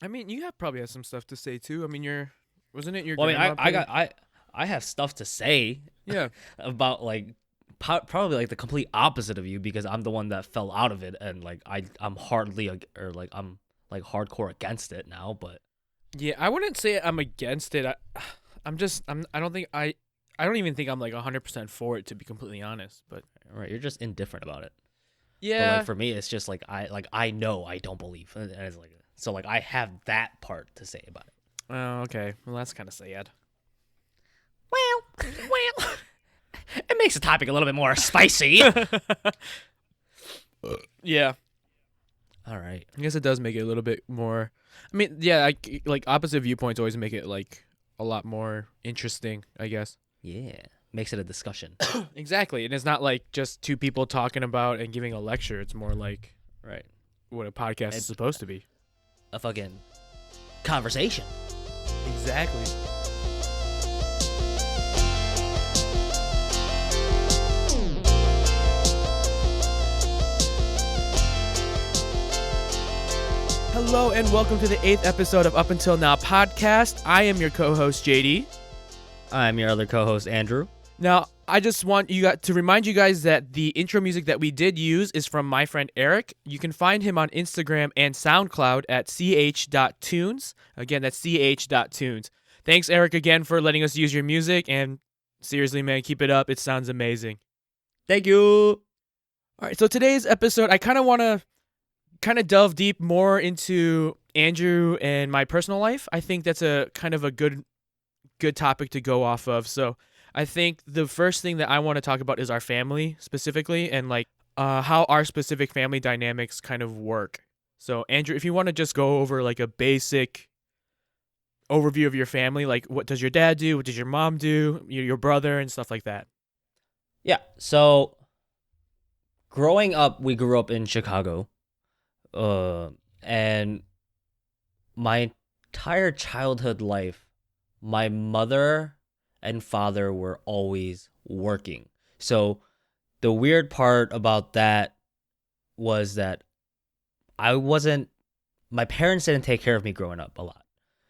I mean, you have probably have some stuff to say too. I mean, wasn't it your Well, I mean, grandma playing? I have stuff to say Yeah. about like probably like the complete opposite of you because I'm the one that fell out of it and like I'm hardly or like I'm like hardcore against it now. But Yeah, I wouldn't say I'm against it. I don't think I don't even think I'm like 100% for it to be completely honest, but right, you're just indifferent about it. But like yeah. for me, it's just like I know I don't believe, and it's like so like I have that part to say about it. Oh, okay. Well, that's kind of sad. Well, it makes the topic a little bit more spicy. Yeah. All right. I guess it does make it a little bit more. I mean, yeah, like opposite viewpoints always make it like a lot more interesting, I guess. Yeah, makes it a discussion. Exactly. And it's not like just two people talking about and giving a lecture. It's more like Right. what a podcast is It's supposed to be. a fucking conversation. Exactly. Hello and welcome to the 8th episode of Up Until Now podcast. I am your co-host JD. I'm your other co-host Andrew. Now, I just want to remind you guys that the intro music that we did use is from my friend Eric. You can find him on Instagram and SoundCloud at ch.tunes. Again, that's ch.tunes. Thanks, Eric, again for letting us use your music. And seriously, man, keep it up. It sounds amazing. Thank you. All right, so today's episode, I kind of want to delve deep more into Andrew and my personal life. I think that's a kind of a good topic to go off of. So I think the first thing that I want to talk about is our family specifically and like how our specific family dynamics kind of work. So Andrew, if you want to just go over like a basic overview of your family, like what does your dad do? What does your mom do? Your brother and stuff like that. Yeah. So growing up, we grew up in Chicago. And my entire childhood life, my mother and father were always working. So the weird part about that was that my parents didn't take care of me growing up a lot.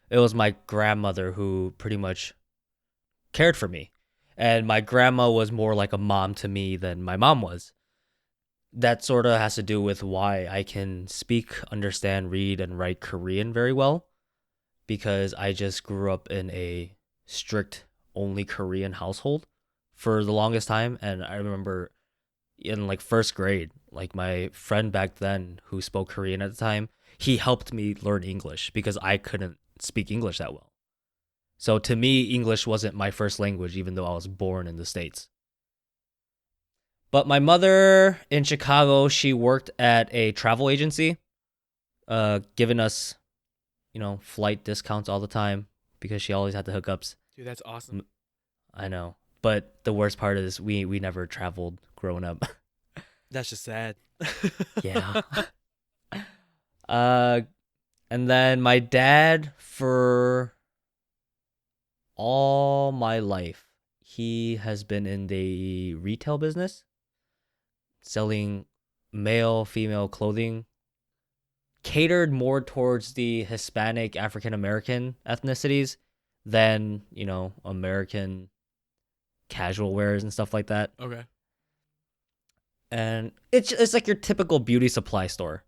It was my grandmother who pretty much cared for me. And my grandma was more like a mom to me than my mom was. That sort of has to do with why I can speak, understand, read, and write Korean very well, because I just grew up in a strict only Korean household for the longest time. And I remember in like first grade, like my friend back then who spoke Korean at the time, he helped me learn English because I couldn't speak English that well. So to me, English wasn't my first language, even though I was born in the States. But my mother in Chicago, she worked at a travel agency, giving us, flight discounts all the time because she always had the hookups. Dude, that's awesome. I know. But the worst part is we never traveled growing up. That's just sad. Yeah. And then my dad, for all my life, he has been in the retail business, selling male, female clothing, catered more towards the Hispanic, African American ethnicities than, American casual wears and stuff like that. Okay. And it's like your typical beauty supply store.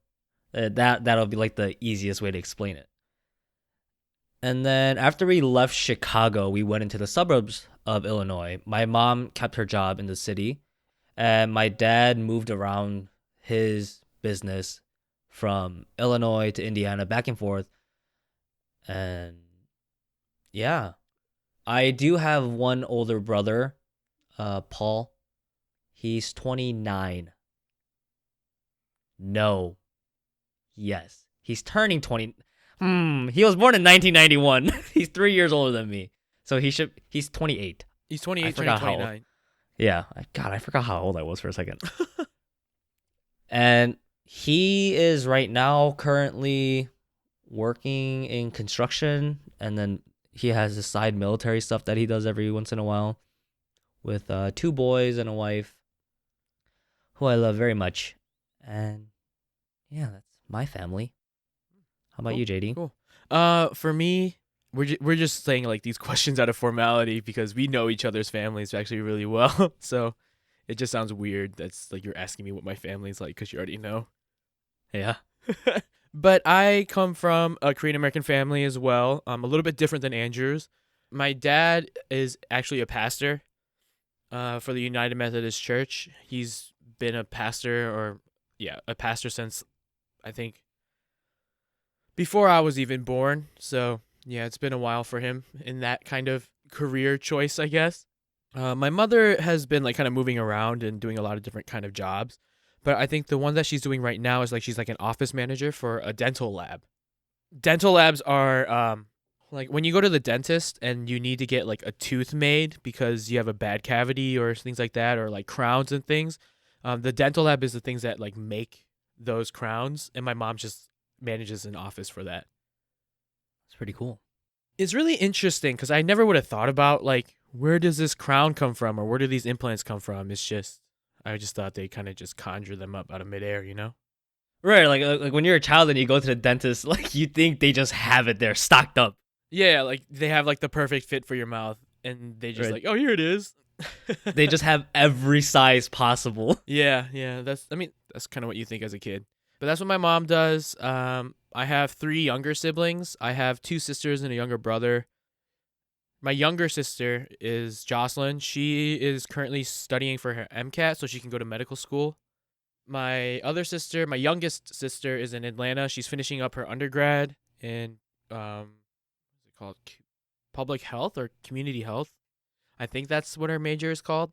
That'll be like the easiest way to explain it. And then after we left Chicago, we went into the suburbs of Illinois. My mom kept her job in the city, and my dad moved around his business from Illinois to Indiana, back and forth. And yeah, I do have one older brother, Paul. He's 29. No. Yes. He's turning 20. He was born in 1991. He's 3 years older than me. So he's 28. He's 28, I forgot how old. 29. Yeah. God, I forgot how old I was for a second. And he is right now currently working in construction, and then he has his side military stuff that he does every once in a while with 2 boys and a wife who I love very much. And yeah, that's my family. How about Cool. you, JD? Cool. For me, we're just saying like these questions out of formality because we know each other's families actually really well. So it just sounds weird. That's like you're asking me what my family's like because you already know. Yeah. But I come from a Korean American family as well. A little bit different than Andrew's. My dad is actually a pastor for the United Methodist Church. He's been a pastor, or yeah, a pastor since I think before I was even born. So yeah, it's been a while for him in that kind of career choice, I guess. My mother has been like kind of moving around and doing a lot of different kind of jobs, but I think the one that she's doing right now is like she's like an office manager for a dental lab. Dental labs are like when you go to the dentist and you need to get like a tooth made because you have a bad cavity or things like that, or like crowns and things. The dental lab is the things that like make those crowns, and my mom just manages an office for that. It's pretty cool. It's really interesting because I never would have thought about like where does this crown come from or where do these implants come from. It's just I just thought they kind of just conjure them up out of midair, you know? Right, like when you're a child and you go to the dentist, like you think they just have it there stocked up. Yeah, like they have like the perfect fit for your mouth, and they just Right. like, oh, here it is. They just have every size possible. Yeah. That's kind of what you think as a kid. But that's what my mom does. I have 3 younger siblings. I have 2 sisters and a younger brother. My younger sister is Jocelyn. She is currently studying for her MCAT so she can go to medical school. My other sister, my youngest sister, is in Atlanta. She's finishing up her undergrad in what's it called? Public health or community health. I think that's what her major is called.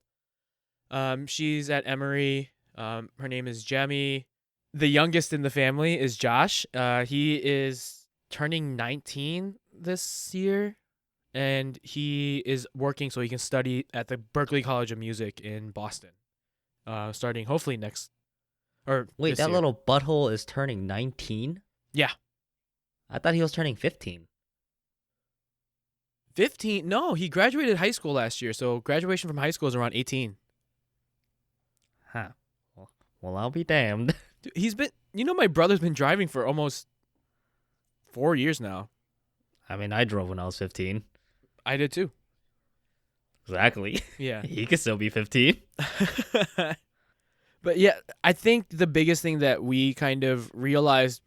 She's at Emory. Her name is Jemmy. The youngest in the family is Josh. He is turning 19 this year, and he is working so he can study at the Berklee College of Music in Boston. Starting hopefully next or Wait, this that year. little butthole is turning 19? Yeah. I thought he was turning 15. 15? No, he graduated high school last year, so graduation from high school is around 18. Huh. Well, I'll be damned. Dude, my brother's been driving for almost 4 years now. I mean, I drove when I was 15. I did too. Exactly. Yeah. He could still be 15. But yeah, I think the biggest thing that we kind of realized,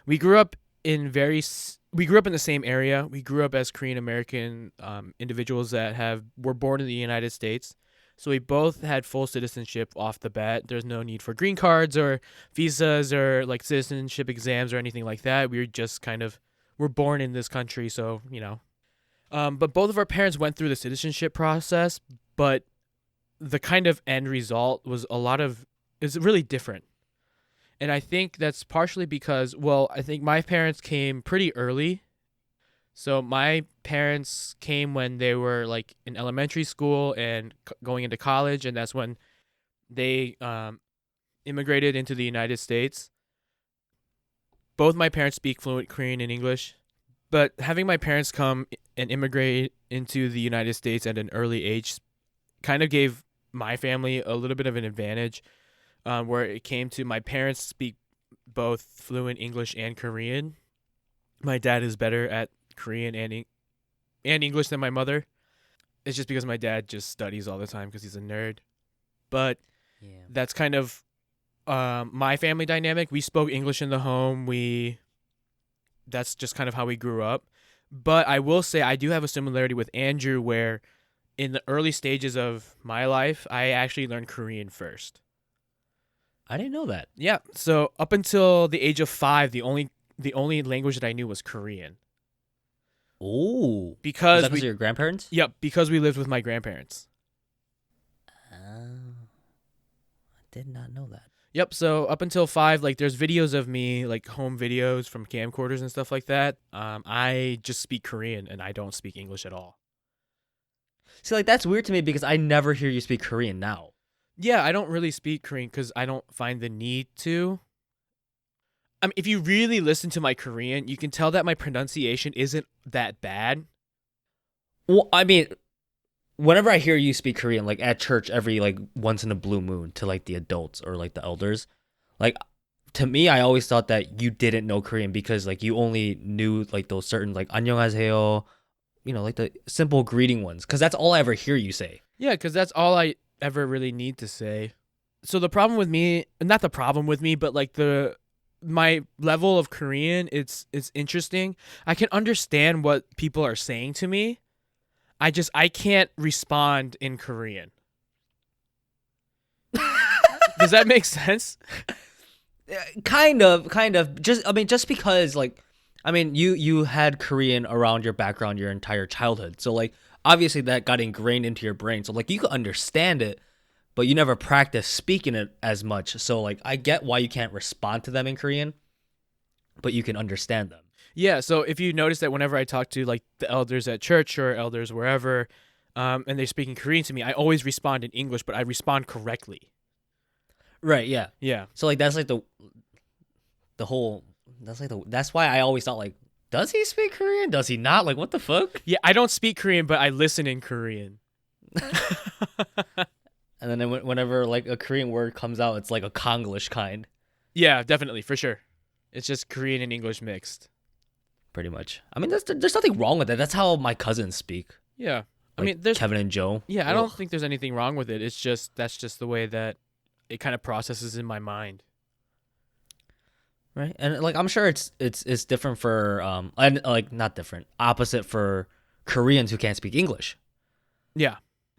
we grew up in the same area. We grew up as Korean American individuals that were born in the United States. So we both had full citizenship off the bat. There's no need for green cards or visas or like citizenship exams or anything like that. We were just we're born in this country, so you know. But both of our parents went through the citizenship process, but the kind of end result was is really different. And I think that's partially because, well, I think my parents came pretty early. So my parents came when they were like in elementary school and going into college, and that's when they immigrated into the United States. Both my parents speak fluent Korean and English, but having my parents come and immigrate into the United States at an early age kind of gave my family a little bit of an advantage, where it came to my parents speak both fluent English and Korean. My dad is better at Korean and English than my mother. It's just because my dad just studies all the time because he's a nerd. But Yeah. that's kind of my family dynamic. We spoke English in the home. That's just kind of how we grew up. But I will say I do have a similarity with Andrew where in the early stages of my life, I actually learned Korean first. I didn't know that. Yeah. So up until the age of 5, the only language that I knew was Korean. Oh. Because Is that because of your grandparents? Yep, because we lived with my grandparents. Oh. I did not know that. Yep, so up until 5, like there's videos of me, like home videos from camcorders and stuff like that. I just speak Korean and I don't speak English at all. See, like that's weird to me because I never hear you speak Korean now. Yeah, I don't really speak Korean because I don't find the need to. I mean, if you really listen to my Korean, you can tell that my pronunciation isn't that bad. Well, I mean, whenever I hear you speak Korean, like at church every like once in a blue moon to like the adults or like the elders, like to me, I always thought that you didn't know Korean because like you only knew like those certain like 안녕하세요, like the simple greeting ones, because that's all I ever hear you say. Yeah, because that's all I ever really need to say. So the problem with me, not the problem with me, but like my level of Korean, it's interesting. I can understand what people are saying to me. I can't respond in Korean. Does that make sense? Kind of. Just because like, you had Korean around your background your entire childhood, so like obviously that got ingrained into your brain. So like you could understand it, but you never practice speaking it as much. So like I get why you can't respond to them in Korean, but you can understand them. Yeah, so if you notice that whenever I talk to like the elders at church or elders wherever, and they're speaking Korean to me, I always respond in English, but I respond correctly. Right. Yeah. Yeah. So like that's like the whole that's why I always thought like, does he speak Korean? Does he not? Like what the fuck? Yeah, I don't speak Korean, but I listen in Korean. And then whenever like a Korean word comes out, it's like a Konglish kind. Yeah, definitely, for sure. It's just Korean and English mixed. Pretty much. I mean, there's nothing wrong with that. That's how my cousins speak. Yeah. I Like mean, there's Kevin and Joe. yeah, I Ugh. don't think there's anything wrong with it. It's just that's just the way that it kind of processes in my mind. Right. And like I'm sure it's different for and like not different, opposite for Koreans who can't speak English. Yeah.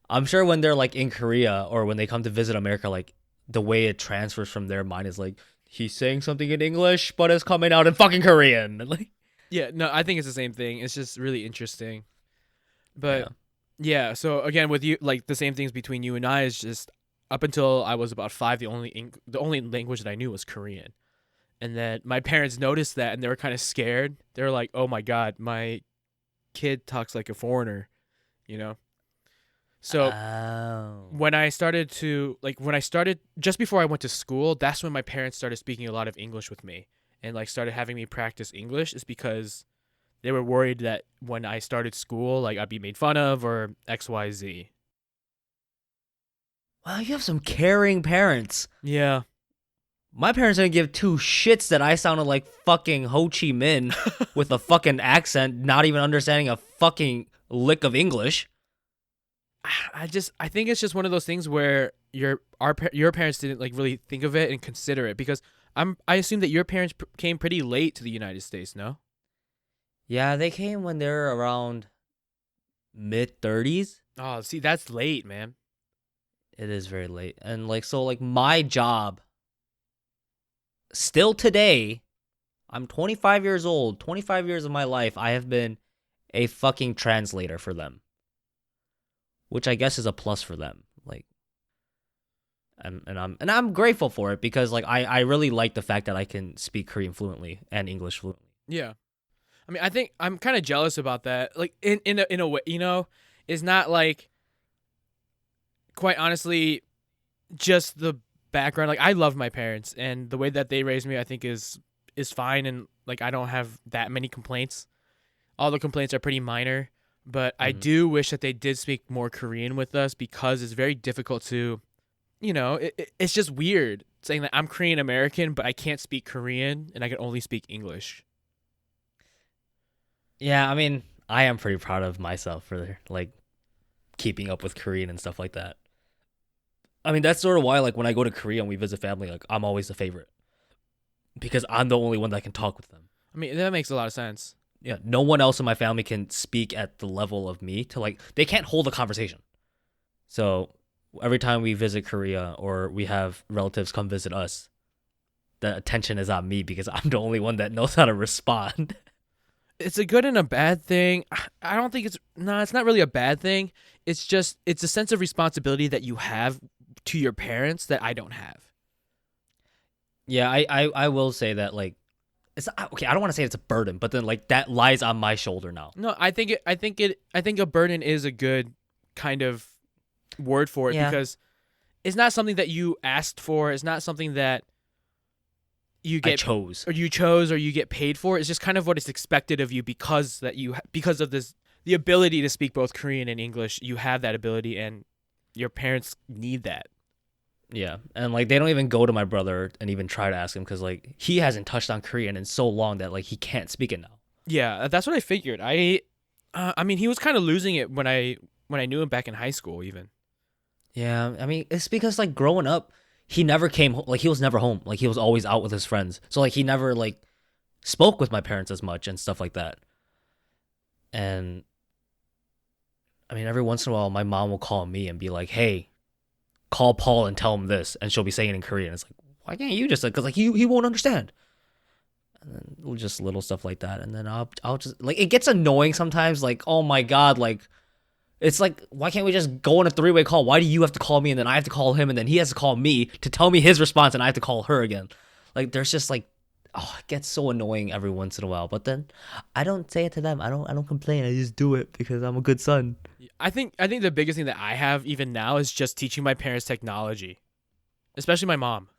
I'm sure when they're like in Korea or when they come to visit America, like the way it transfers from their mind is like he's saying something in English, but it's coming out in fucking Korean. Like, Yeah, no, I think it's the same thing. It's just really interesting. But yeah. yeah, so again with you, like the same things between you and I is just up until I was about 5, the only language that I knew was Korean. And then my parents noticed that and they were kind of scared. They were like, "Oh my god, my kid talks like a foreigner," you know? So Oh. when I started just before I went to school, that's when my parents started speaking a lot of English with me and like started having me practice English is because they were worried that when I started school, like I'd be made fun of or XYZ. Wow, you have some caring parents. Yeah. My parents didn't give two shits that I sounded like fucking Ho Chi Minh with a fucking accent, not even understanding a fucking lick of English. I think it's just one of those things where your parents didn't like really think of it and consider it because I assume that your parents came pretty late to the United States, no? Yeah, they came when they were around mid 30s. Oh, see, that's late, man. It is very late. And like so like my job still today, I'm 25 years old, 25 years of my life I have been a fucking translator for them. Which I guess is a plus for them. Like I'm grateful for it because like I really like the fact that I can speak Korean fluently and English fluently. Yeah. I mean, I think I'm kind of jealous about that. Like in a way, it's not like quite honestly just the background. Like I love my parents and the way that they raised me I think is fine and like I don't have that many complaints. All the complaints are pretty minor, but I do wish that they did speak more Korean with us because it's very difficult to it's just weird saying that I'm Korean American but I can't speak Korean and I can only speak English. Yeah, I mean, I am pretty proud of myself for like keeping up with Korean and stuff like that. I mean, that's sort of why like when I go to Korea and we visit family, like I'm always the favorite because I'm the only one that can talk with them. I mean, that makes a lot of sense. Yeah, no one else in my family can speak at the level of me to like they can't hold a conversation. So every time we visit Korea or we have relatives come visit us, the attention is on me because I'm the only one that knows how to respond. It's a good and a bad thing. I don't think it's not really a bad thing. It's just it's a sense of responsibility that you have to your parents that I don't have. Yeah, I will say that like it's okay. I don't want to say it's a burden, but then like that lies on my shoulder now. No, I think a burden is a good kind of word for it Yeah. because it's not something that you asked for. It's not something that you I get chose. or you chose or you get paid for. It's just kind of what is expected of you because of this the ability to speak both Korean and English. You have that ability and your parents need that. Yeah, and like they don't even go to my brother and even try to ask him because like he hasn't touched on Korean in so long that like he can't speak it now. Yeah, that's what I figured. I mean, he was kind of losing it when I knew him back in high school, even. Yeah, I mean it's because like growing up, he never came home. Like he was never home. Like he was always out with his friends. So like he never like spoke with my parents as much and stuff like that. And I mean, every once in a while, my mom will call me and be like, "Hey, call Paul and tell him this," and she'll be saying it in Korean. It's like, why can't you just like, because like he won't understand. And then just little stuff like that, and then I'll just like it gets annoying sometimes. Like, oh my god, like it's like why can't we just go on a 3-way call? Why do you have to call me and then I have to call him and then he has to call me to tell me his response and I have to call her again? Like, there's just like, oh, it gets so annoying every once in a while. But then I don't say it to them. I don't complain. I just do it because I'm a good son. I think the biggest thing that I have even now is just teaching my parents technology, especially my mom.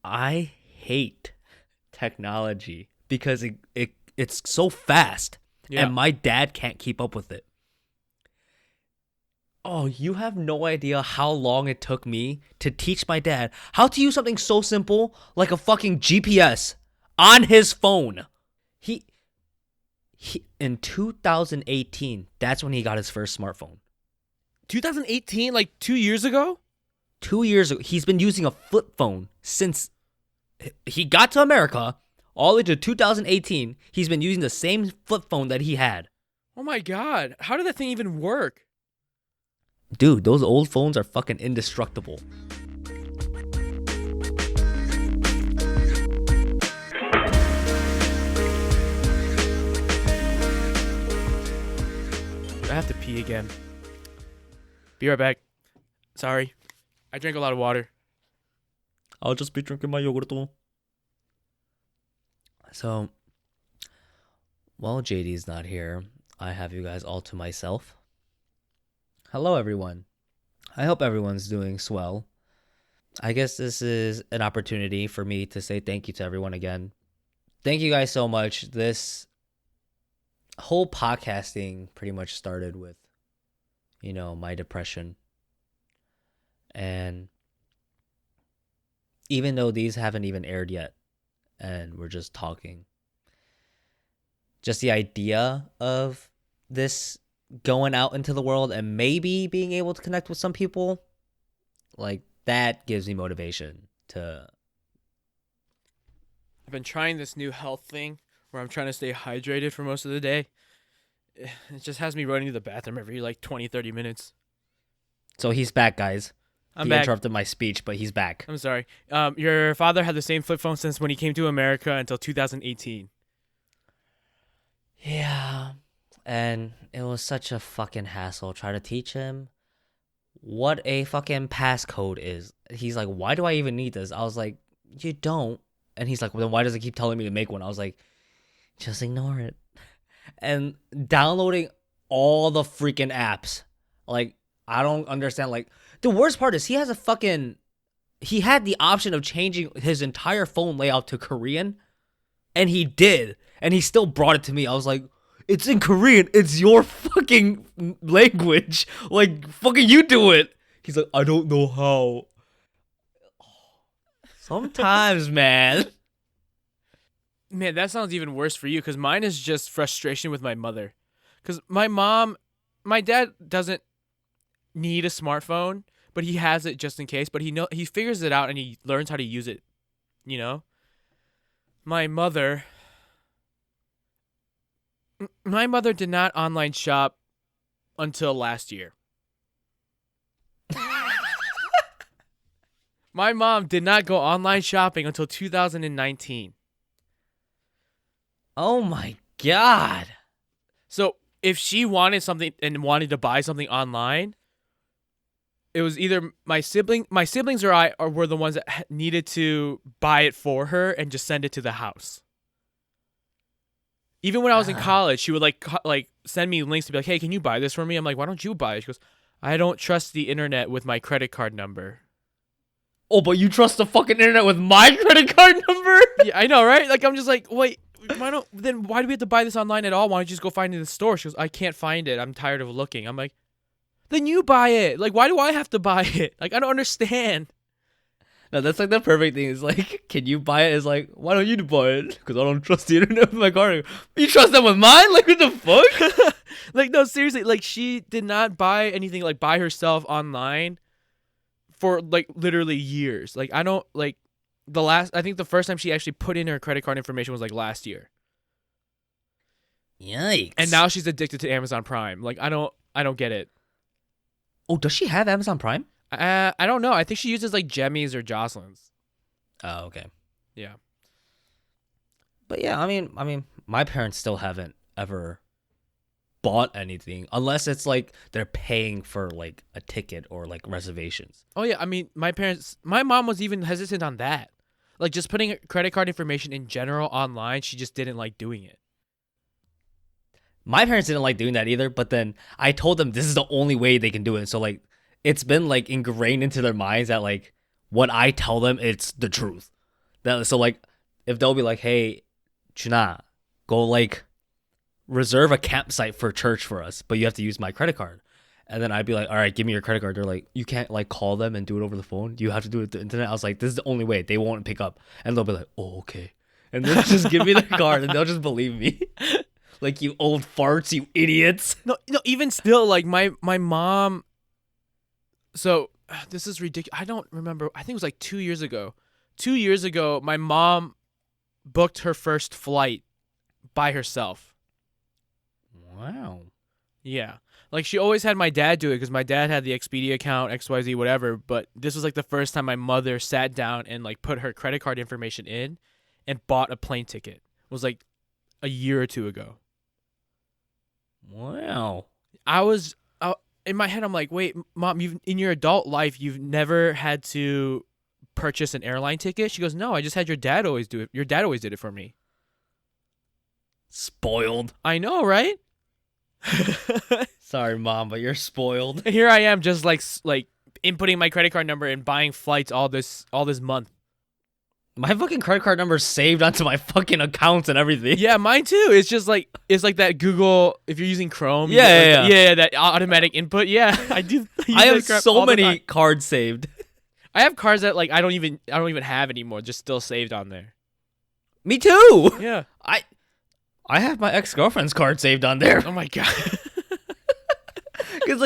I hate technology because it's so fast Yeah. and my dad can't keep up with it. Oh, you have no idea how long it took me to teach my dad how to use something so simple like a fucking GPS on his phone. He in 2018, that's when he got his first smartphone. 2018, like 2 years ago. 2 years ago, he's been using a flip phone since he got to America. All the way to 2018, he's been using the same flip phone that he had. Oh my god, how did that thing even work? Dude, those old phones are fucking indestructible. I have to pee again. Be right back. Sorry, I drank a lot of water. I'll just be drinking my yogurt. So, while JD's not here, I have you guys all to myself. Hello, everyone. I hope everyone's doing swell. I guess this is an opportunity for me to say thank you to everyone again. Thank you guys so much. This whole podcasting pretty much started with, my depression. And even though these haven't even aired yet, and we're just talking, just the idea of this going out into the world and maybe being able to connect with some people, like that gives me motivation to. I've been trying this new health thing where I'm trying to stay hydrated for most of the day. It just has me running to the bathroom every like 20-30 minutes. So he's back, guys. I'm he back. interrupted my speech, but he's back. I'm sorry. Your father had the same flip phone since when he came to America until 2018. Yeah. And it was such a fucking hassle trying to teach him what a fucking passcode is. He's like, why do I even need this? I was like, you don't. And he's like, well, then why does it keep telling me to make one? I was like, just ignore it. And downloading all the freaking apps. Like, I don't understand. Like, the worst part is he had the option of changing his entire phone layout to Korean. And he did. And he still brought it to me. I was like, it's in Korean. It's your fucking language. Like, fucking you do it. He's like, I don't know how. Sometimes, man. Man, that sounds even worse for you because mine is just frustration with my mother. Because my dad doesn't need a smartphone, but he has it just in case. But he figures it out and he learns how to use it. My mother did not online shop until last year. My mom did not go online shopping until 2019. Oh my god. So if she wanted something and wanted to buy something online, it was either my siblings or I were the ones that needed to buy it for her and just send it to the house. Even when I was in college, she would like send me links to be like, hey, can you buy this for me? I'm like, why don't you buy it? She goes, I don't trust the internet with my credit card number. Oh, but you trust the fucking internet with my credit card number? Yeah, I know, right? Like, I'm just like, wait, why do we have to buy this online at all? Why don't you just go find it in the store? She goes, I can't find it. I'm tired of looking. I'm like, then you buy it. Like, why do I have to buy it? Like, I don't understand. No, that's like the perfect thing. It's like, can you buy it? It's like, why don't you buy it? Because I don't trust the internet with my card. You trust them with mine? Like, what the fuck? Like, no, seriously, like she did not buy anything like by herself online for like literally years. Like I don't like I think the first time she actually put in her credit card information was like last year. Yikes. And now she's addicted to Amazon Prime. Like I don't get it. Oh, does she have Amazon Prime? I don't know. I think she uses like Jemmy's or Jocelyn's. Oh, okay. Yeah. But yeah, I mean, my parents still haven't ever bought anything unless it's like they're paying for like a ticket or like reservations. Oh yeah, I mean, my mom was even hesitant on that. Like just putting credit card information in general online, she just didn't like doing it. My parents didn't like doing that either, but then I told them this is the only way they can do it. So like it's been like ingrained into their minds that like what I tell them, it's the truth. So like if they'll be like, "Hey, Chuna, go like reserve a campsite for church for us, but you have to use my credit card." And then I'd be like, "All right, give me your credit card." They're like, "You can't like call them and do it over the phone. You have to do it through the internet." I was like, "This is the only way." They won't pick up, and they'll be like, "Oh, okay," and they'll just give me the card, and they'll just believe me. Like, you old farts, you idiots. No, even still, like my mom. So this is ridiculous. I don't remember. I think it was like 2 years ago. 2 years ago, my mom booked her first flight by herself. Wow. Yeah. Like she always had my dad do it because my dad had the Expedia account, XYZ, whatever. But this was like the first time my mother sat down and like put her credit card information in and bought a plane ticket. It was like a year or two ago. Wow. In my head, I'm like, wait, Mom, in your adult life, you've never had to purchase an airline ticket? She goes, no, I just had your dad always do it. Your dad always did it for me. Spoiled. I know, right? Sorry, Mom, but you're spoiled. Here I am, just like inputting my credit card number and buying flights all this month. My fucking credit card number is saved onto my fucking accounts and everything. Yeah, mine too. It's just like that Google. If you're using Chrome, Yeah. that automatic input. Yeah, I do. I have so many cards saved. I have cards that like I don't even have anymore, just still saved on there. Me too. Yeah. I have my ex-girlfriend's card saved on there. Oh my god. Cause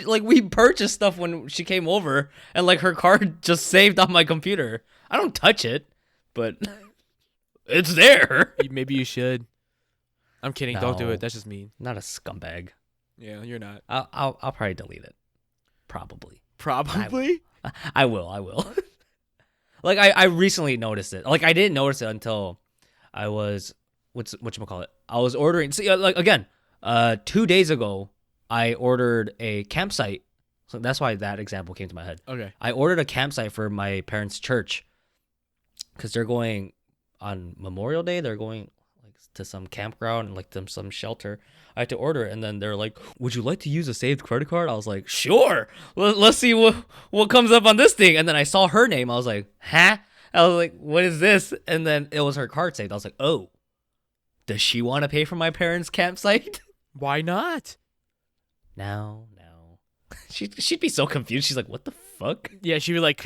like we purchased stuff when she came over, and like her card just saved on my computer. I don't touch it, but it's there. Maybe you should. I'm kidding. No. Don't do it. That's just mean. Not a scumbag. Yeah, you're not. I'll probably delete it. Probably. Probably. I will. Like I recently noticed it. Like I didn't notice it until I was whatchamacallit. I was ordering. See, like again, 2 days ago, I ordered a campsite. So that's why that example came to my head. Okay. I ordered a campsite for my parents' church because they're going on Memorial Day. They're going like to some campground and like some shelter. I had to order it, and then they're like, "Would you like to use a saved credit card?" I was like, "Sure. Let's see what comes up on this thing." And then I saw her name. I was like, "Huh?" I was like, "What is this?" And then it was her card saved. I was like, "Oh, does she want to pay for my parents' campsite?" Why not? No. She'd be so confused. She's like, "What the fuck?" Yeah, she would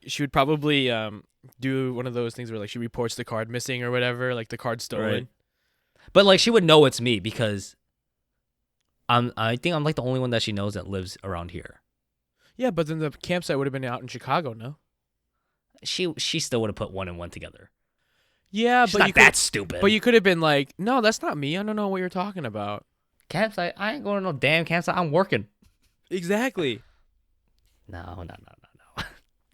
she would probably do one of those things where like she reports the card missing or whatever, like the card stolen. Right. But like she would know it's me because I think I'm like the only one that she knows that lives around here. Yeah, but then the campsite would have been out in Chicago, no? She still would have put one and one together. Yeah, She's but not that stupid. But you could have been like, "No, that's not me. I don't know what you're talking about." Campsite? I ain't going to no damn campsite. I'm working. Exactly. No.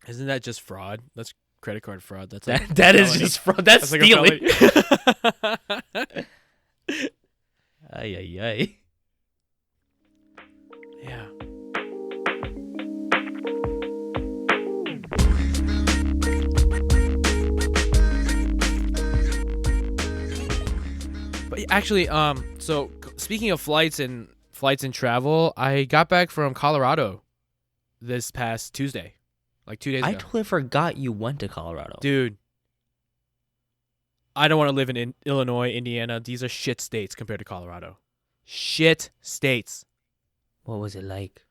Isn't that just fraud? That's credit card fraud. That's that is just fraud. That's stealing. Ay. Yeah. But actually, so speaking of flights and travel, I got back from Colorado this past Tuesday, like 2 days ago. I totally forgot you went to Colorado. Dude, I don't want to live in Illinois, Indiana. These are shit states compared to Colorado. Shit states. What was it like?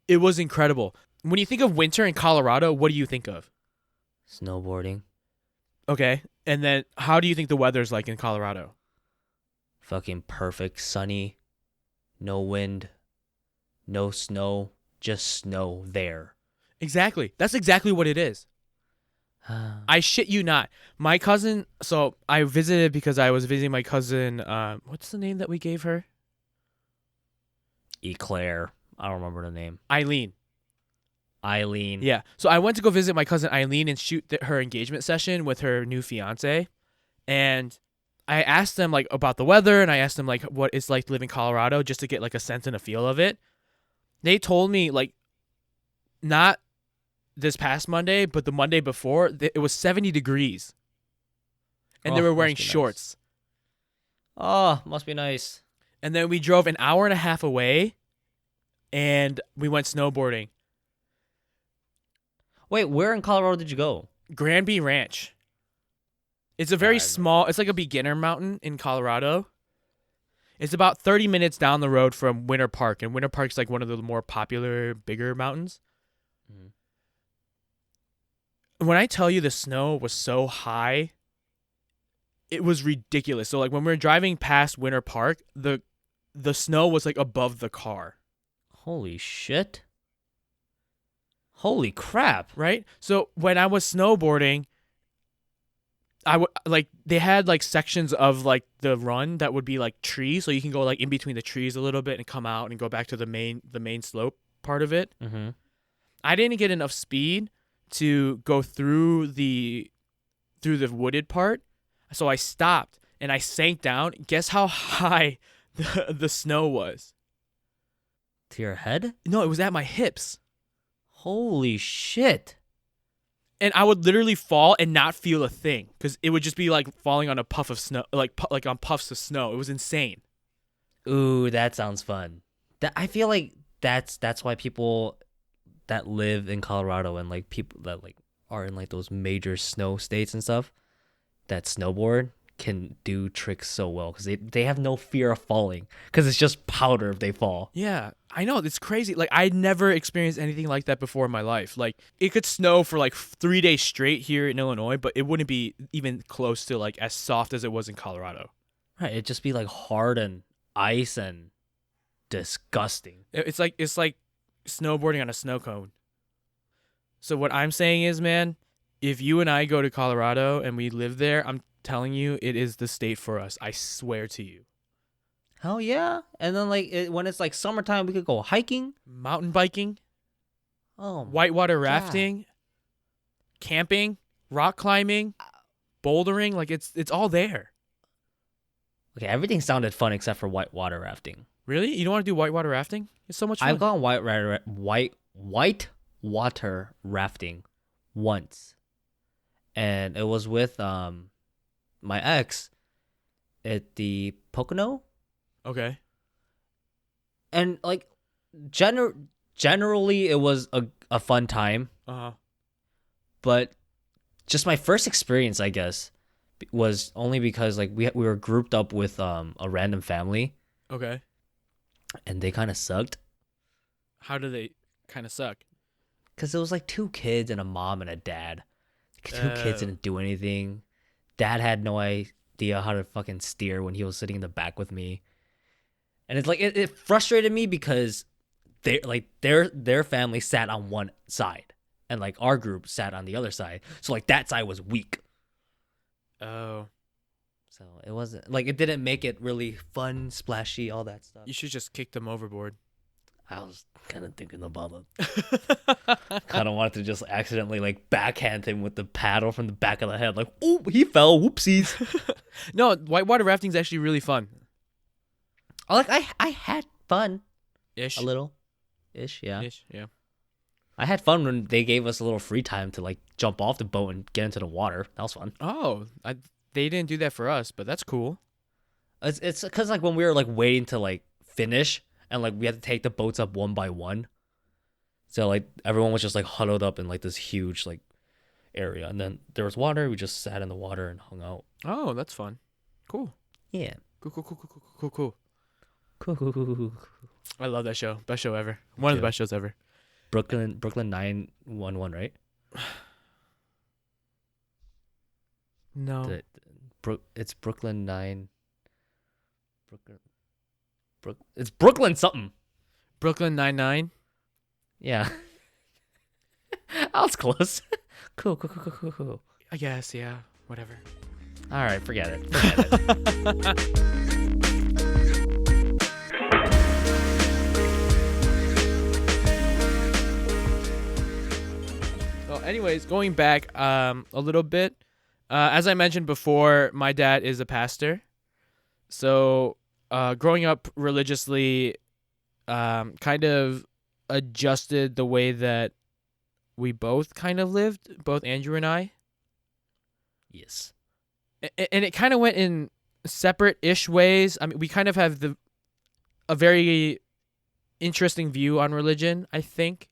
It was incredible. When you think of winter in Colorado, what do you think of? Snowboarding. Okay. And then how do you think the weather's like in Colorado? Fucking perfect. Sunny. No wind. No snow. Just snow there. Exactly. That's exactly what it is. I shit you not. My cousin, so I visited because I was visiting my cousin, what's the name that we gave her? Eclair. I don't remember the name. Eileen. Eileen. Yeah. So I went to go visit my cousin Eileen and shoot her engagement session with her new fiance. And I asked them like about the weather and I asked them like what it's like to live in Colorado just to get like a sense and a feel of it. They told me like not this past Monday, but the Monday before, it was 70 degrees. And they were wearing shorts. Nice. Oh, must be nice. And then we drove an hour and a half away and we went snowboarding. Wait, where in Colorado did you go? Granby Ranch. It's a very small, it's like a beginner mountain in Colorado. It's about 30 minutes down the road from Winter Park, and Winter Park's like one of the more popular, bigger mountains. Mm-hmm. When I tell you the snow was so high, it was ridiculous. So like when we were driving past Winter Park, the snow was like above the car. Holy shit. Holy crap. Right? So when I was snowboarding, they had like sections of like the run that would be like trees, so you can go like in between the trees a little bit and come out and go back to the main slope part of it. Mm-hmm. I didn't get enough speed to go through the wooded part, so I stopped and I sank down. Guess how high the snow was? To your head? No, it was at my hips. Holy shit. And I would literally fall and not feel a thing because it would just be like falling on a puff of snow, like on puffs of snow. It was insane. Ooh, that sounds fun. I feel like that's why people that live in Colorado and like people that like are in like those major snow states and stuff that snowboard can do tricks so well because they have no fear of falling because it's just powder if they fall. Yeah, I know. It's crazy. Like, I'd never experienced anything like that before in my life. Like, it could snow for like 3 days straight here in Illinois, but it wouldn't be even close to like as soft as it was in Colorado. Right, it'd just be like hard and ice and disgusting. It's like snowboarding on a snow cone. So what I'm saying is, man, if you and I go to Colorado and we live there, I'm telling you, it is the state for us. I swear to you. Hell yeah. And then like when it's like summertime, we could go hiking, mountain biking, whitewater rafting, camping, rock climbing, bouldering. Like it's all there. Okay, everything sounded fun except for whitewater rafting. Really? You don't want to do whitewater rafting? It's so much fun. I've gone whitewater rafting once. And it was with my ex at the Pocono. Okay. And like generally it was a fun time. Uh-huh. But just my first experience, I guess, was only because like we were grouped up with a random family. Okay. And they kind of sucked. How do they kind of suck? Because it was like 2 kids and a mom and a dad. 2 kids didn't do anything. Dad had no idea how to fucking steer when he was sitting in the back with me. And it's like it frustrated me because their family sat on one side and like our group sat on the other side. So like that side was weak. Oh. So it wasn't like it didn't make it really fun, splashy, all that stuff. You should just kick them overboard. I was kind of thinking about it. Kind of wanted to just accidentally like backhand him with the paddle from the back of the head. Like, oh, he fell. Whoopsies. No, whitewater rafting is actually really fun. I had fun. Ish. A little. Ish, yeah. Ish, yeah. I had fun when they gave us a little free time to like jump off the boat and get into the water. That was fun. Oh, they didn't do that for us, but that's cool. It's because like when we were like waiting to like finish and like we had to take the boats up one by one. So like everyone was just like huddled up in like this huge like area, and then there was water. We just sat in the water and hung out. Oh, that's fun. Cool. Yeah. Cool. Cool. I love that show. Best show ever. One of the best shows ever. Brooklyn 911, right? No. It's Brooklyn 9. It's Brooklyn something. Brooklyn Nine-Nine? Yeah. I was close. Cool. I guess, yeah. Whatever. All right, forget it. Well, anyways, going back a little bit, as I mentioned before, my dad is a pastor. So growing up religiously kind of adjusted the way that we both kind of lived, both Andrew and I. Yes. And it kind of went in separate-ish ways. I mean, we kind of have a very interesting view on religion, I think,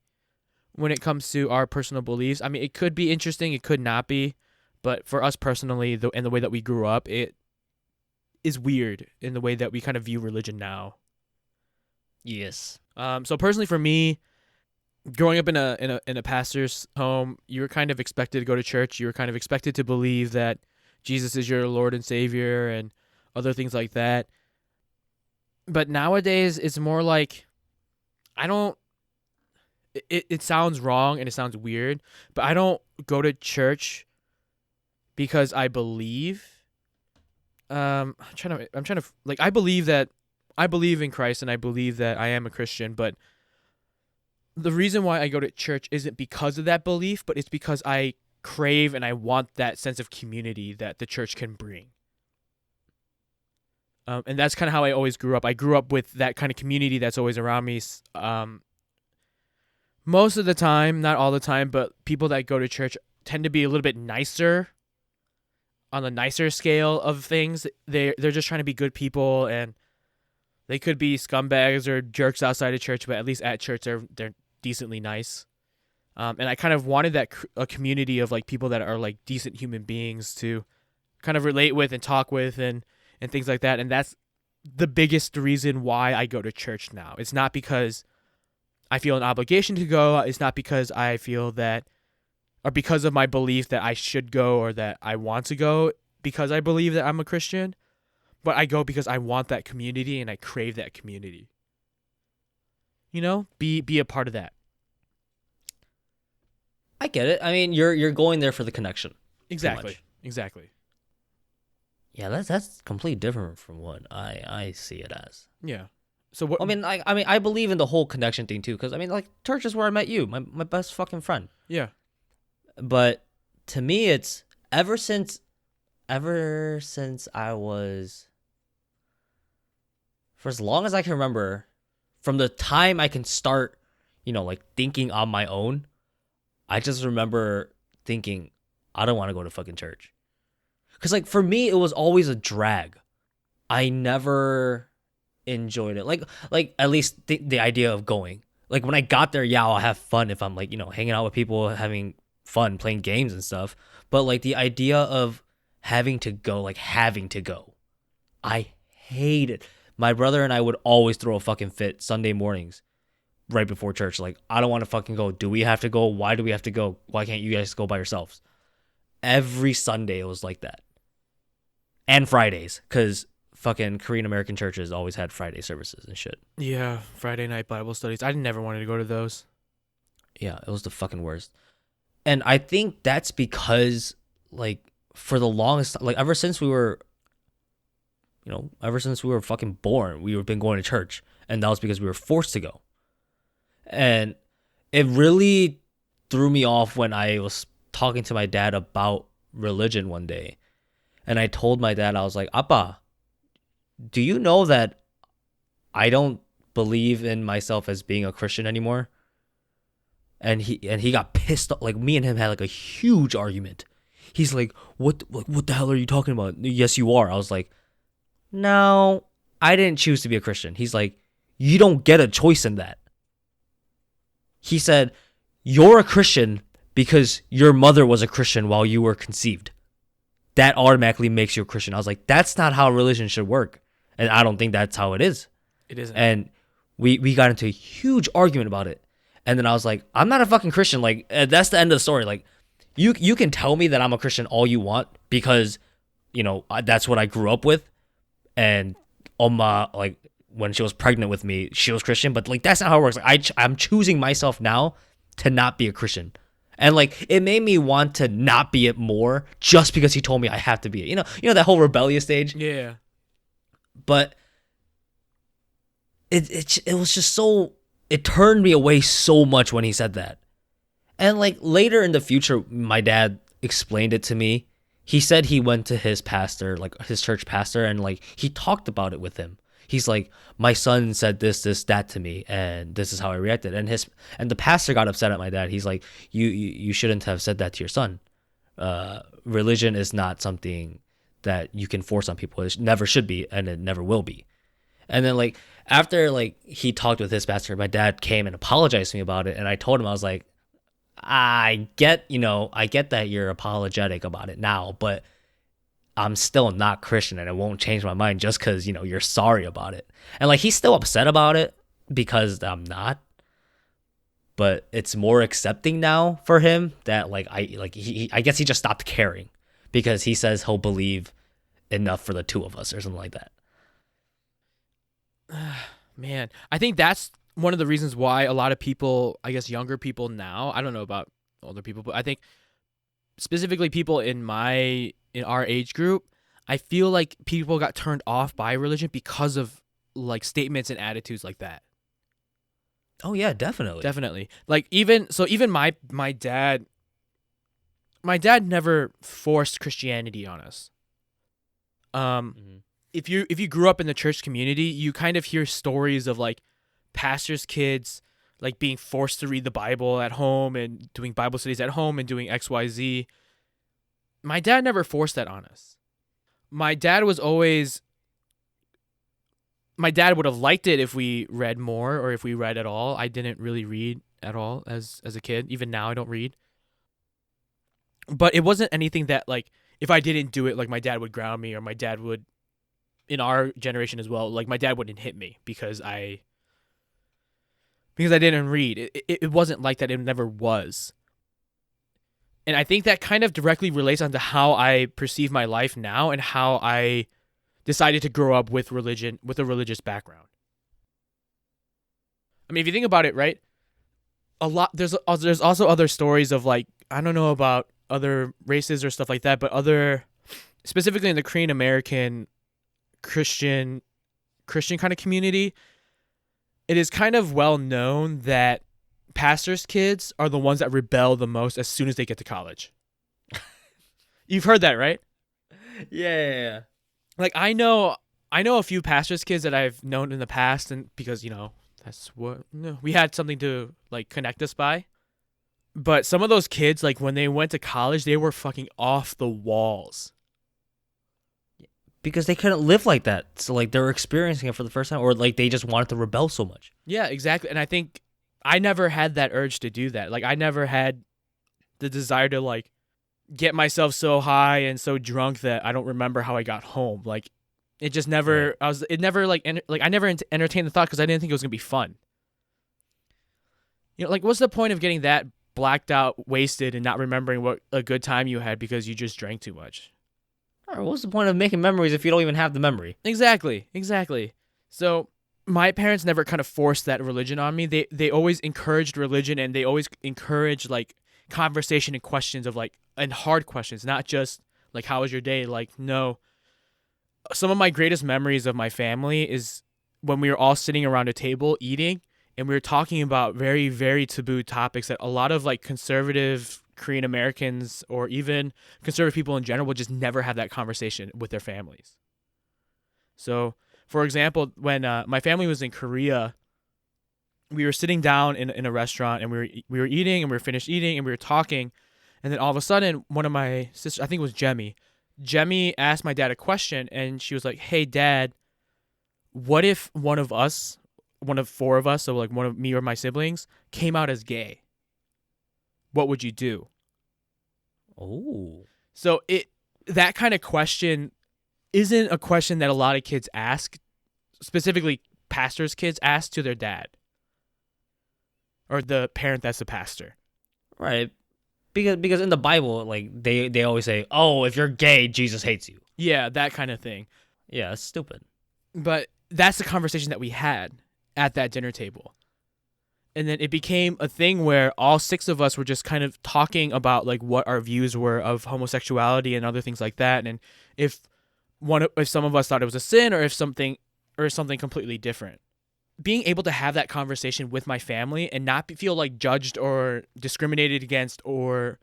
when it comes to our personal beliefs. I mean, it could be interesting, it could not be, but for us personally, and the way that we grew up, it is weird in the way that we kind of view religion now. Yes. So personally, for me, growing up in a pastor's home, you were kind of expected to go to church. You were kind of expected to believe that Jesus is your Lord and Savior and other things like that. But nowadays, it's more like, it sounds wrong and it sounds weird, but I don't go to church because I believe. I'm trying to like, I believe in Christ and I believe that I am a Christian, but the reason why I go to church isn't because of that belief, but it's because I crave and I want that sense of community that the church can bring. And that's kind of how I always grew up. I grew up with that kind of community that's always around me. Most of the time, not all the time, but people that go to church tend to be a little bit nicer, on the nicer scale of things. They're just trying to be good people, and they could be scumbags or jerks outside of church, but at least at church they're decently nice. And I kind of wanted a community of like people that are like decent human beings to kind of relate with and talk with and things like that. And that's the biggest reason why I go to church now. It's not because I feel an obligation to go. It's not because I feel that, or because of my belief that I should go or that I want to go because I believe that I'm a Christian. But I go because I want that community and I crave that community. You know, be a part of that. I get it. I mean, you're going there for the connection. Exactly. Yeah, that's completely different from what I see it as. Yeah. So what? I mean, I believe in the whole connection thing too, because I mean, like, church is where I met you, my best fucking friend. Yeah. But to me, it's ever since I was, for as long as I can remember, from the time I can start, like thinking on my own, I just remember thinking, I don't want to go to fucking church. Because, like, for me, it was always a drag. I never enjoyed it. Like at least the idea of going. Like, when I got there, yeah, I'll have fun if I'm, like, hanging out with people, having fun, playing games and stuff. But, like, the idea of having to go, I hate it. My brother and I would always throw a fucking fit Sunday mornings right before church. Like, I don't want to fucking go. Do we have to go? Why do we have to go? Why can't you guys go by yourselves? Every Sunday it was like that. And Fridays, because fucking Korean American churches always had Friday services and shit. Yeah, Friday night Bible studies. I never wanted to go to those. Yeah, it was the fucking worst. And I think that's because, like, for the longest, like, ever since we were fucking born, we've been going to church. And that was because we were forced to go. And it really threw me off when I was talking to my dad about religion one day. And I told my dad, I was like, Appa, do you know that I don't believe in myself as being a Christian anymore? And he got pissed off. Like, me and him had like a huge argument. He's like, what the hell are you talking about? Yes, you are. I was like, no, I didn't choose to be a Christian. He's like, you don't get a choice in that. He said, you're a Christian because your mother was a Christian while you were conceived. That automatically makes you a Christian. I was like, that's not how religion should work. And I don't think that's how it is. It isn't. And we got into a huge argument about it. And then I was like, I'm not a fucking Christian. Like, that's the end of the story. Like, you can tell me that I'm a Christian all you want because that's what I grew up with. And Oma, like when she was pregnant with me, she was Christian, but like that's not how it works. Like I'm choosing myself now to not be a Christian. And like it made me want to not be it more just because he told me I have to be it. That whole rebellious stage. Yeah. But it was just so, it turned me away so much when he said that. And like later in the future, my dad explained it to me. He said he went to his pastor, like his church pastor, and like he talked about it with him. He's like, my son said this, that to me, and this is how I reacted. And the pastor got upset at my dad. He's like, you shouldn't have said that to your son. Religion is not something that you can force on people. It never should be, and it never will be. And then like after like he talked with his pastor, my dad came and apologized to me about it, and I told him, I was like, I get that you're apologetic about it now, but I'm still not Christian, and it won't change my mind just because, you're sorry about it. And like, he's still upset about it because I'm not, but it's more accepting now for him that like, I guess he just stopped caring because he says he'll believe enough for the two of us or something like that. Man, I think that's one of the reasons why a lot of people, I guess younger people now, I don't know about older people, but I think specifically people in our age group, I feel like people got turned off by religion because of like statements and attitudes like that. Oh yeah, definitely. Definitely. Like even my dad never forced Christianity on us. Mm-hmm. If you grew up in the church community, you kind of hear stories of like pastors' kids like being forced to read the Bible at home and doing Bible studies at home and doing XYZ. My dad never forced that on us. My dad would have liked it if we read more or if we read at all. I didn't really read at all as a kid. Even now I don't read. But it wasn't anything that like if I didn't do it, like my dad would ground me, or my dad would, in our generation as well, like my dad wouldn't hit me because I didn't read. It wasn't like that. It never was. And I think that kind of directly relates onto how I perceive my life now and how I decided to grow up with religion, with a religious background. I mean, if you think about it, right? There's also other stories of like, I don't know about other races or stuff like that, but specifically in the Korean American Christian kind of community, it is kind of well known that pastors' kids are the ones that rebel the most as soon as they get to college. You've heard that, right? Yeah. Like I know a few pastors' kids that I've known in the past, and because that's what we had something to like connect us by. But some of those kids, like when they went to college, they were fucking off the walls. Because they couldn't live like that. So like they're experiencing it for the first time, or like they just wanted to rebel so much. Yeah, exactly. And I think I never had that urge to do that. Like I never had the desire to like get myself so high and so drunk that I don't remember how I got home. Like it just never, right. I never entertained the thought because I didn't think it was going to be fun. Like what's the point of getting that blacked out, wasted, and not remembering what a good time you had because you just drank too much? Or what's the point of making memories if you don't even have the memory? Exactly. So my parents never kind of forced that religion on me. They always encouraged religion, and they always encouraged like conversation and questions of like, and hard questions, not just like, how was your day? Like, no. Some of my greatest memories of my family is when we were all sitting around a table eating, and we were talking about very, very taboo topics that a lot of like conservative Korean Americans or even conservative people in general would just never have that conversation with their families. So, for example, when my family was in Korea, we were sitting down in a restaurant, and we were eating, and we were finished eating, and we were talking, and then all of a sudden, one of my sisters, I think it was Jemmy asked my dad a question, and she was like, "Hey, Dad, what if one of four of us, so like one of me or my siblings, came out as gay? What would you do?" Oh. So that kind of question isn't a question that a lot of kids ask, specifically pastors' kids ask to their dad or the parent that's the pastor. Right. Because in the Bible, like they always say, "Oh, if you're gay, Jesus hates you." Yeah, that kind of thing. Yeah, it's stupid. But that's the conversation that we had at that dinner table. And then it became a thing where all six of us were just kind of talking about like what our views were of homosexuality and other things like that, and if if some of us thought it was a sin or if something completely different. Being able to have that conversation with my family and not feel like judged or discriminated against or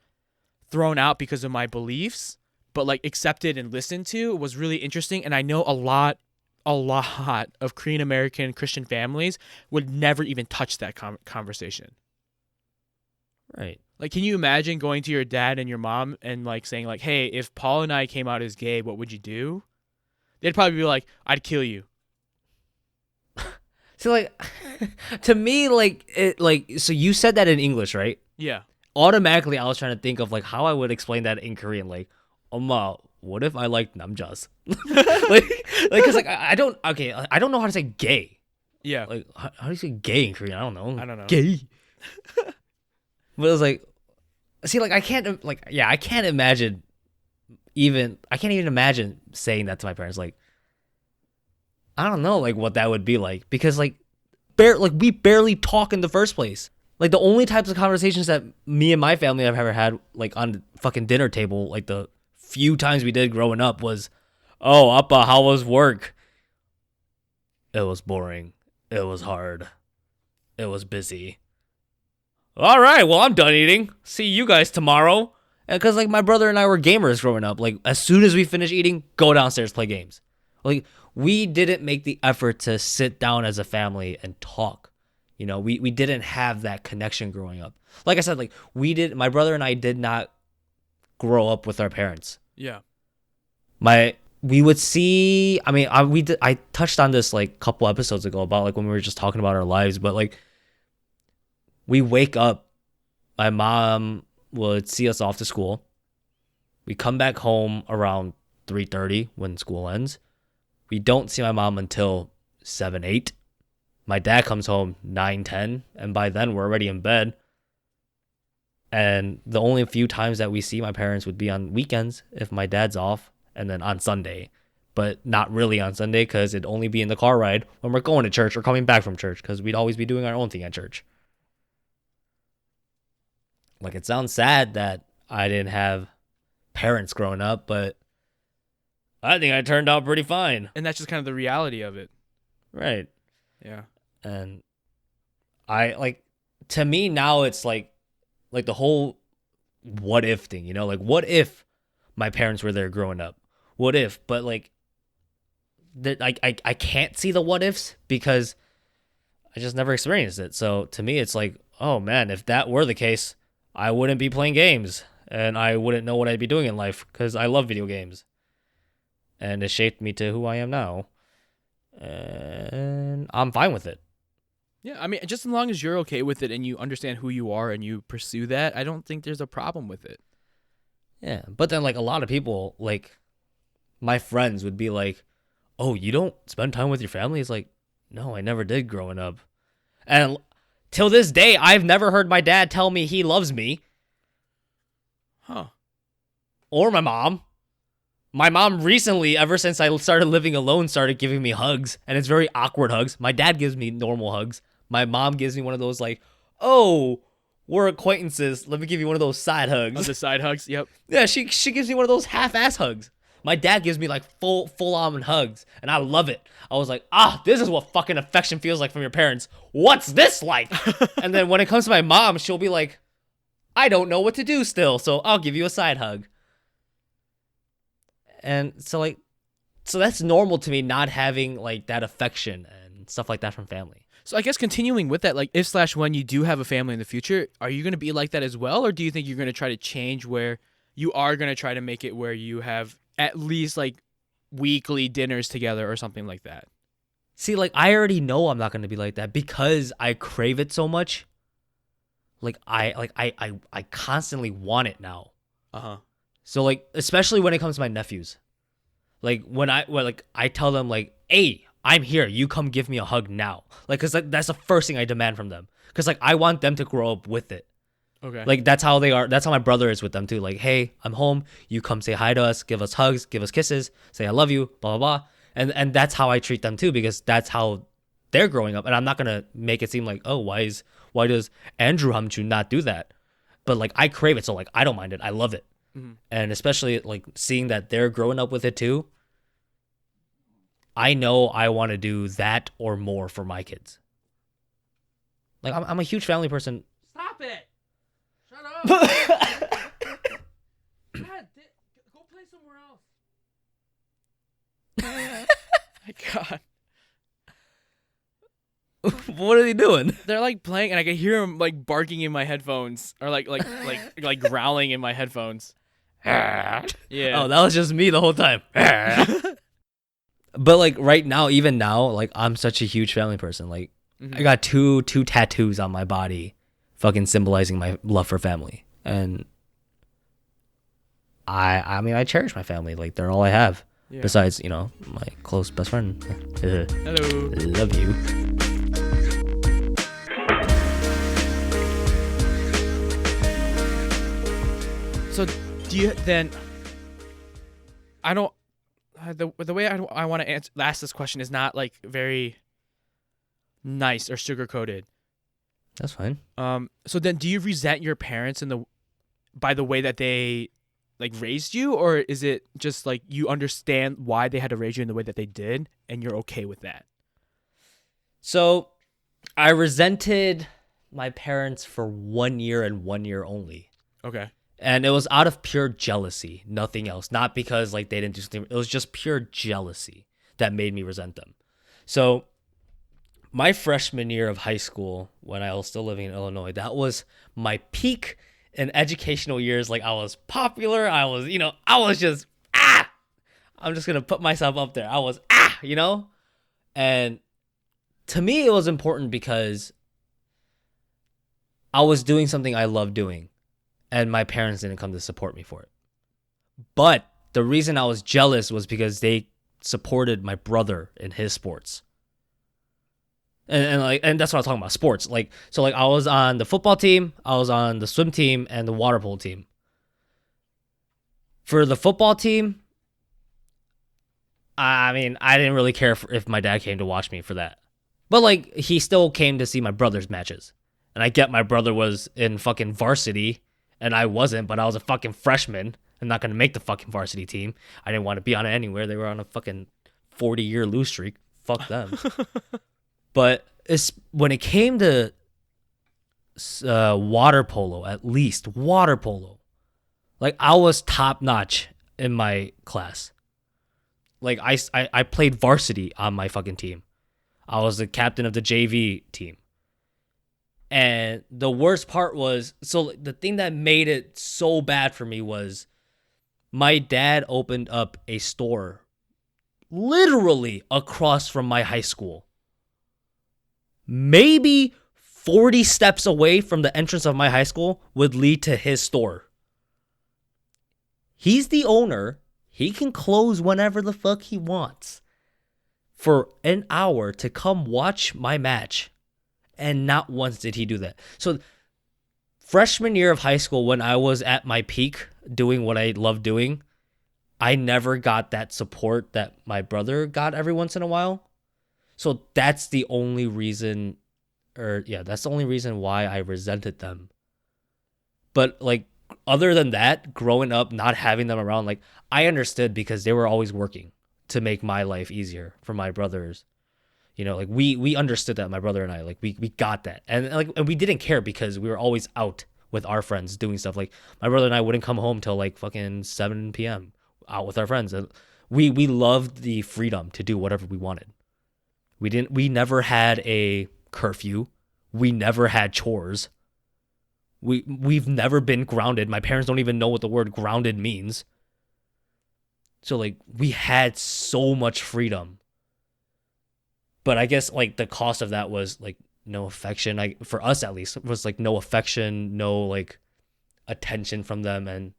thrown out because of my beliefs, but like accepted and listened to was really interesting. And I know a lot of Korean American Christian families would never even touch that conversation. Right. Like, can you imagine going to your dad and your mom and like saying like, "Hey, if Paul and I came out as gay, what would you do?" They'd probably be like, "I'd kill you." So like, to me, like so you said that in English, right? Yeah. Automatically, I was trying to think of like how I would explain that in Korean. Like, Oma, what if I like namjas? Cause like I don't know how to say gay. Yeah. Like, how do you say gay in Korean? I don't know. I don't know. Gay. But it was like, see, like I can't imagine I can't even imagine saying that to my parents. Like, I don't know, like what that would be like, because like we barely talk in the first place. Like the only types of conversations that me and my family have ever had, like on the fucking dinner table, like the few times we did growing up, was, "Oh, Appa, how was work?" "It was boring. It was hard. It was busy." "All right, well, I'm done eating. See you guys tomorrow." And because like my brother and I were gamers growing up, like as soon as we finish eating, go downstairs, play games. Like, we didn't make the effort to sit down as a family and talk. You know, we didn't have that connection growing up. Like I said, like my brother and I did not grow up with our parents. Yeah. We would see, I touched on this like a couple episodes ago about like when we were just talking about our lives, but like we wake up, my mom would see us off to school. We come back home around 3:30 when school ends. We don't see my mom until 7, 8. My dad comes home 9, 10, and by then we're already in bed. And the only few times that we see my parents would be on weekends if my dad's off, and then on Sunday. But not really on Sunday, because it'd only be in the car ride when we're going to church or coming back from church, because we'd always be doing our own thing at church. Like, it sounds sad that I didn't have parents growing up, but I think I turned out pretty fine. And that's just kind of the reality of it. Right. Yeah. And I like, to me now it's like the whole what if thing, you know, like what if my parents were there growing up? What if? But like that I can't see the what ifs because I just never experienced it. So to me it's like, oh man, if that were the case, I wouldn't be playing games and I wouldn't know what I'd be doing in life, because I love video games. And it shaped me to who I am now. And I'm fine with it. Yeah, I mean, just as long as you're okay with it and you understand who you are and you pursue that, I don't think there's a problem with it. Yeah, but then like a lot of people, like my friends would be like, "Oh, you don't spend time with your family?" It's like, no, I never did growing up. And till this day, I've never heard my dad tell me he loves me. Huh. Or my mom. My mom recently, ever since I started living alone, started giving me hugs, and it's very awkward hugs. My dad gives me normal hugs. My mom gives me one of those like, "Oh, we're acquaintances. Let me give you one of those side hugs." Oh, the side hugs. Yep. Yeah, she gives me one of those half-ass hugs. My dad gives me like full on hugs, and I love it. I was like, this is what fucking affection feels like from your parents. What's this like? And then when it comes to my mom, she'll be like, "I don't know what to do still, so I'll give you a side hug." And so that's normal to me, not having like that affection and stuff like that from family. So I guess continuing with that, like if/when you do have a family in the future, are you going to be like that as well? Or do you think you're going to try to change where you are going to try to make it where you have at least like weekly dinners together or something like that? See, like I already know I'm not going to be like that because I crave it so much. Like I constantly want it now. Uh-huh. So like, especially when it comes to my nephews, like when I tell them like, "Hey, I'm here. You come give me a hug now." Like, cause like, that's the first thing I demand from them. Cause like I want them to grow up with it. Okay. Like that's how they are. That's how my brother is with them too. Like, hey, I'm home. You come say hi to us, give us hugs, give us kisses, say I love you, blah blah blah. And that's how I treat them too, because that's how they're growing up. And I'm not gonna make it seem like, oh, why does Andrew Hamchu not do that? But like I crave it, so like I don't mind it. I love it. And especially like seeing that they're growing up with it too. I know I want to do that or more for my kids. Like I'm a huge family person. Stop it! Shut up! God, go play somewhere else. My God. What are they doing? They're like playing, and I can hear them like barking in my headphones, or like growling in my headphones. Yeah. Oh, that was just me the whole time. But like right now, even now, like I'm such a huge family person. Like I got two tattoos on my body, fucking symbolizing my love for family. And I mean I cherish my family. Like they're all I have. Yeah. Besides, you know, my close best friend. Hello. Love you. So do you then? I don't. The way I want to ask this question is not like very nice or sugar coated. That's fine. So then, do you resent your parents by the way that they like raised you, or is it just like you understand why they had to raise you in the way that they did, and you're okay with that? So, I resented my parents for 1 year and 1 year only. Okay. And it was out of pure jealousy, nothing else. Not because like they didn't do something. It was just pure jealousy that made me resent them. So my freshman year of high school, when I was still living in Illinois, that was my peak in educational years. Like I was popular. I was just, I'm just going to put myself up there. I was, and to me, it was important because I was doing something I loved doing. And my parents didn't come to support me for it. But the reason I was jealous was because they supported my brother in his sports. And that's what I was talking about, sports. Like I was on the football team, I was on the swim team, and the water polo team. For the football team, I mean, I didn't really care if my dad came to watch me for that. But like he still came to see my brother's matches. And I get my brother was in fucking varsity. And I wasn't, but I was a fucking freshman. I'm not going to make the fucking varsity team. I didn't want to be on it anywhere. They were on a fucking 40-year lose streak. Fuck them. But when it came to water polo, at least, water polo, like I was top notch in my class. Like I played varsity on my fucking team. I was the captain of the JV team. And the worst part was, so the thing that made it so bad for me was my dad opened up a store literally across from my high school. Maybe 40 steps away from the entrance of my high school would lead to his store. He's the owner. He can close whenever the fuck he wants for an hour to come watch my match. And not once did he do that. So freshman year of high school, when I was at my peak doing what I love doing, I never got that support that my brother got every once in a while. So that's the only reason, that's the only reason why I resented them. But like, other than that, growing up, not having them around, like I understood because they were always working to make my life easier for my brothers. You know, like we understood that, my brother and I, like we got that. And we didn't care because we were always out with our friends doing stuff. Like my brother and I wouldn't come home till like fucking 7 p.m. out with our friends. And we loved the freedom to do whatever we wanted. We never had a curfew. We never had chores. We've never been grounded. My parents don't even know what the word grounded means. So like we had so much freedom. But I guess like the cost of that was like no affection. For us at least, it was like no affection, no like attention from them, and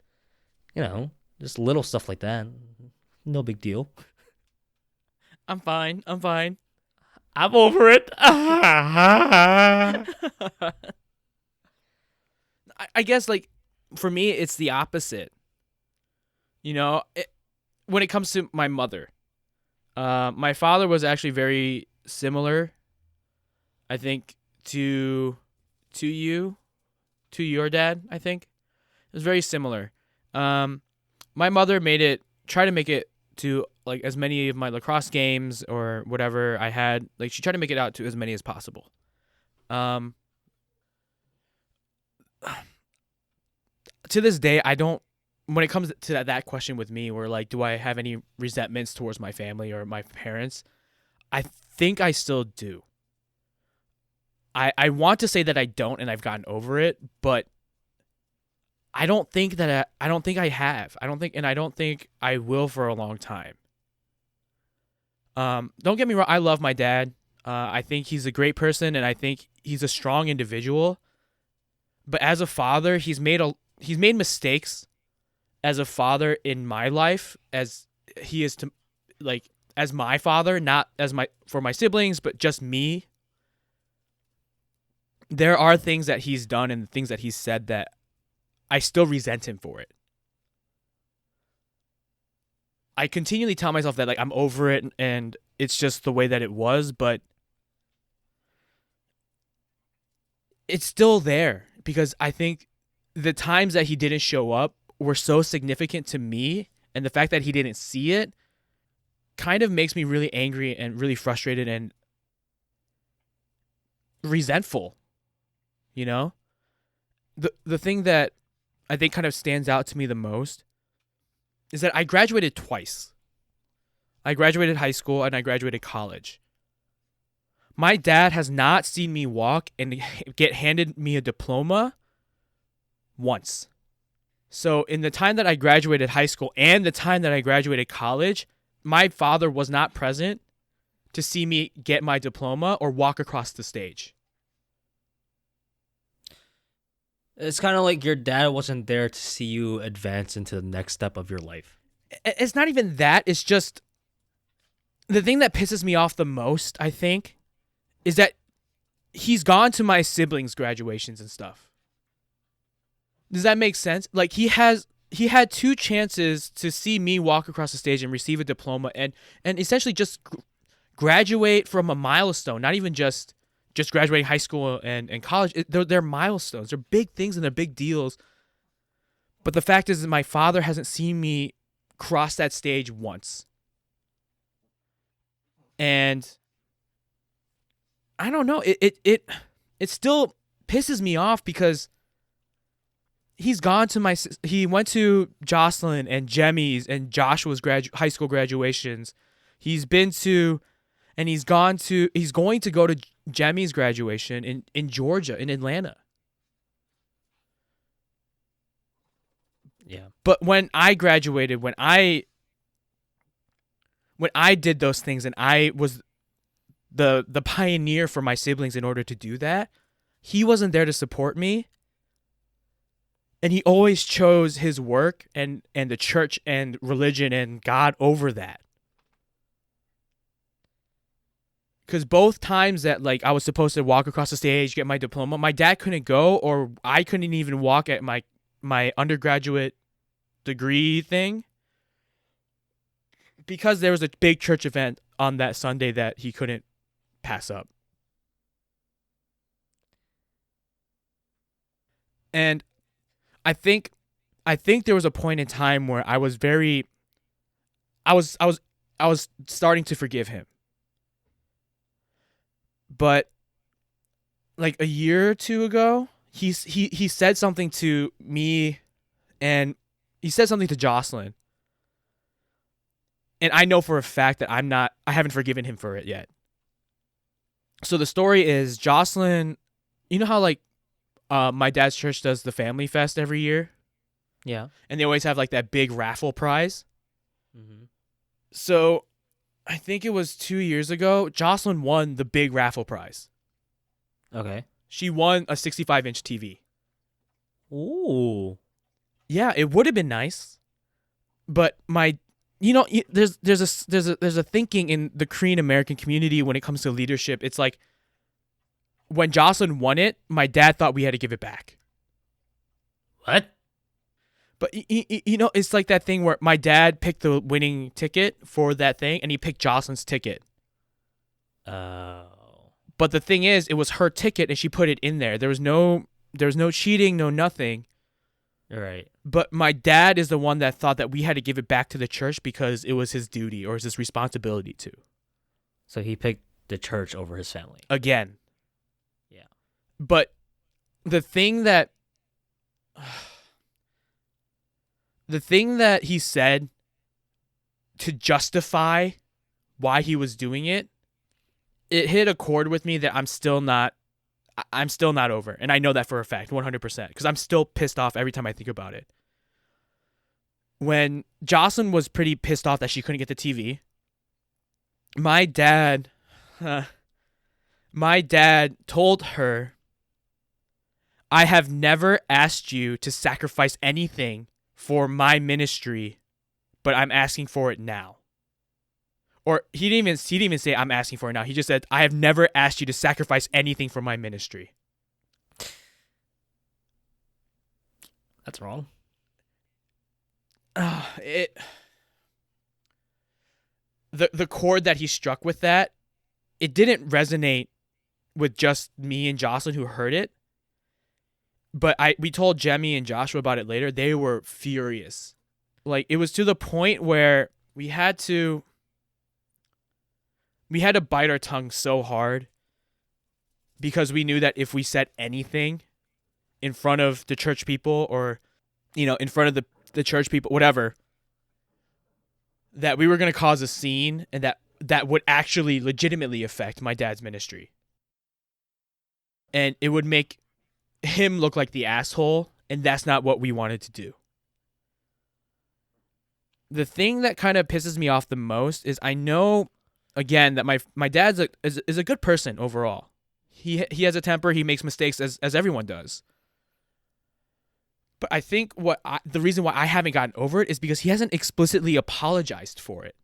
you know, just little stuff like that. No big deal. I'm fine. I'm over it. I guess like for me, it's the opposite. When it comes to my mother, my father was actually very similar, I think, to you, to your dad. I think it was very similar. Um, my mother try to make it to like as many of my lacrosse games or whatever I had. Like she tried to make it out to as many as possible. Um, to this day, I don't. When it comes to that question with me, where like, do I have any resentments towards my family or my parents? I think I still do. I want to say that I don't, and I've gotten over it, but I don't think that I don't think I have. I don't think I will for a long time. Don't get me wrong. I love my dad. I think he's a great person, and I think he's a strong individual. But as a father, he's made mistakes as a father in my life, as he is to like as my father, not as for my siblings, but just me. There are things that he's done and things that he's said that I still resent him for it. I continually tell myself that like I'm over it and it's just the way that it was, but it's still there because I think the times that he didn't show up were so significant to me, and the fact that he didn't see it kind of makes me really angry and really frustrated and resentful. You know? The thing that I think kind of stands out to me the most is that I graduated twice. I graduated high school and I graduated college. My dad has not seen me walk and get handed me a diploma once. So in the time that I graduated high school and the time that I graduated college, my father was not present to see me get my diploma or walk across the stage. It's kind of like your dad wasn't there to see you advance into the next step of your life. It's not even that. It's just the thing that pisses me off the most, I think, is that he's gone to my siblings' graduations and stuff. Does that make sense? Like he had two chances to see me walk across the stage and receive a diploma and essentially just graduate from a milestone, not even just graduating high school and college. They're milestones. They're big things and they're big deals. But the fact is that my father hasn't seen me cross that stage once. And I don't know. It still pisses me off because he went to Jocelyn and Jemmy's and Joshua's high school graduations. He's going to go to Jemmy's graduation in Georgia, in Atlanta. Yeah. But when I graduated, when I did those things and I was the pioneer for my siblings in order to do that, he wasn't there to support me. And he always chose his work and the church and religion and God over that. Because both times that like I was supposed to walk across the stage, get my diploma, my dad couldn't go, or I couldn't even walk at my undergraduate degree thing because there was a big church event on that Sunday that he couldn't pass up. And I think there was a point in time where I was starting to forgive him. But like a year or two ago, he said something to me and he said something to Jocelyn. And I know for a fact that I haven't forgiven him for it yet. So the story is Jocelyn, you know how like my dad's church does the Family Fest every year? Yeah. And they always have like that big raffle prize. Mm-hmm. So I think it was 2 years ago, Jocelyn won the big raffle prize. Okay. She won a 65-inch TV. Ooh. Yeah, it would have been nice. But there's a thinking in the Korean American community when it comes to leadership. It's like when Jocelyn won it, my dad thought we had to give it back. What? But you know, it's like that thing where my dad picked the winning ticket for that thing, and he picked Jocelyn's ticket. Oh. But the thing is, it was her ticket, and she put it in there. There was no cheating, no nothing. Right. But my dad is the one that thought that we had to give it back to the church because it was his duty or his responsibility to. So he picked the church over his family. Again. Yeah. But the thing that he said to justify why he was doing it, it hit a chord with me that I'm still not over. And I know that for a fact, 100%, because I'm still pissed off every time I think about it. When Jocelyn was pretty pissed off that she couldn't get the TV, my dad told her, I have never asked you to sacrifice anything for my ministry, but I'm asking for it now. Or he didn't even say I'm asking for it now. He just said, I have never asked you to sacrifice anything for my ministry. That's wrong. The chord that he struck with that, it didn't resonate with just me and Jocelyn who heard it. But we told Jemmy and Joshua about it later. They were furious. Like, it was to the point where we had to bite our tongue so hard because we knew that if we said anything in front of the church people or, you know, in front of the church people, whatever, that we were going to cause a scene and that would actually legitimately affect my dad's ministry. And it would make him look like the asshole, and that's not what we wanted to do. The thing that kind of pisses me off the most is I know, again, that my dad's is a good person overall. He has a temper. He makes mistakes as everyone does. But I think the reason why I haven't gotten over it is because he hasn't explicitly apologized for it.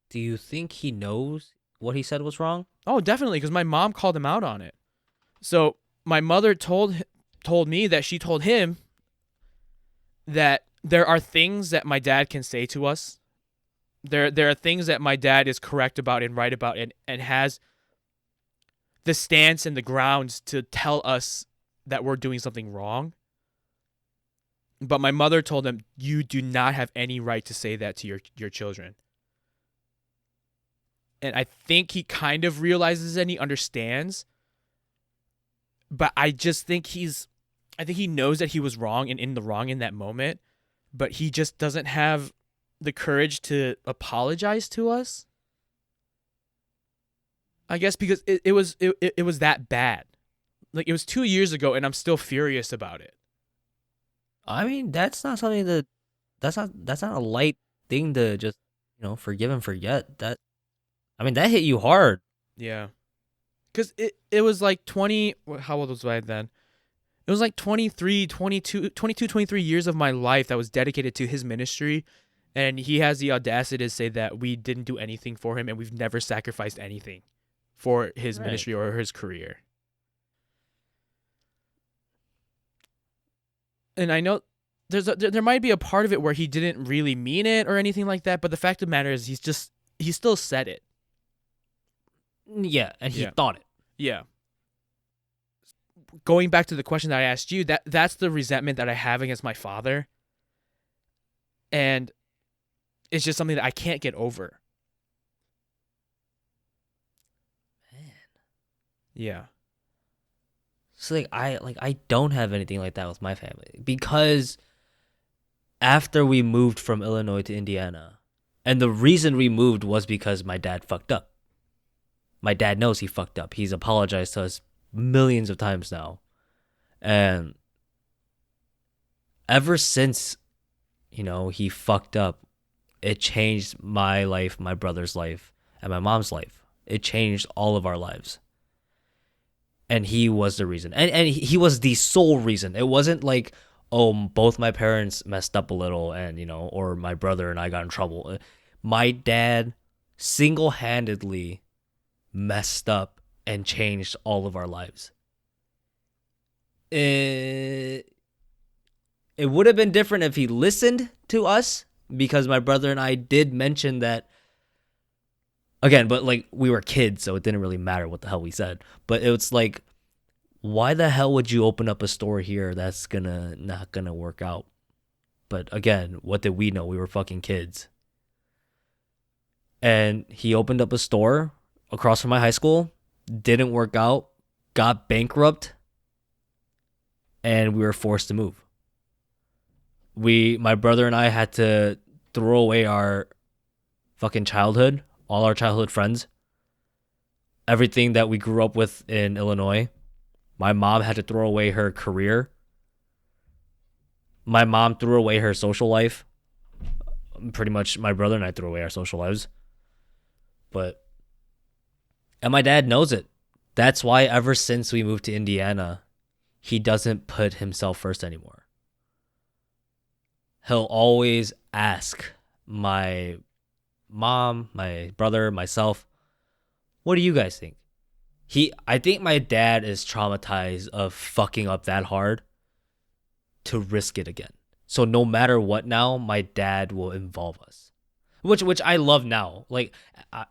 Do you think he knows what he said was wrong? Oh, definitely, because my mom called him out on it. So my mother told me that she told him that there are things that my dad can say to us. There are things that my dad is correct about and right about and has the stance and the grounds to tell us that we're doing something wrong. But my mother told him, you do not have any right to say that to your children. And I think he kind of realizes and he understands. But I just think I think he knows that he was wrong and in the wrong in that moment. But he just doesn't have the courage to apologize to us. I guess because it was that bad. Like, it was 2 years ago and I'm still furious about it. I mean, that's not something that's not a light thing to just, forgive and forget. That hit you hard. Yeah. Because it was like 20, how old was I then? It was like 22, 23 years of my life that was dedicated to his ministry. And he has the audacity to say that we didn't do anything for him and we've never sacrificed anything for his ministry or his career. And I know there might be a part of it where he didn't really mean it or anything like that, but the fact of the matter is he still said it. Yeah, and he thought it. Yeah. Going back to the question that I asked you, that's the resentment that I have against my father. And it's just something that I can't get over. Man. Yeah. So I don't have anything like that with my family because after we moved from Illinois to Indiana, and the reason we moved was because my dad fucked up. My dad knows he fucked up. He's apologized to us millions of times now. And ever since, he fucked up, it changed my life, my brother's life, and my mom's life. It changed all of our lives. And he was the reason. And he was the sole reason. It wasn't like, both my parents messed up a little and, or my brother and I got in trouble. My dad single-handedly messed up and changed all of our lives. It would have been different if he listened to us, because my brother and I did mention that again, but like we were kids, so it didn't really matter what the hell we said. But it was like, why the hell would you open up a store here that's not gonna work out? But again, what did we know? We were fucking kids. And he opened up a store across from my high school, didn't work out, got bankrupt, and we were forced to move. My brother and I had to throw away our fucking childhood, all our childhood friends, everything that we grew up with in Illinois. My mom had to throw away her career. My mom threw away her social life. Pretty much my brother and I threw away our social lives. And my dad knows it. That's why ever since we moved to Indiana, he doesn't put himself first anymore. He'll always ask my mom, my brother, myself, what do you guys think? I think my dad is traumatized of fucking up that hard to risk it again. So no matter what now, my dad will involve us. Which I love now. Like,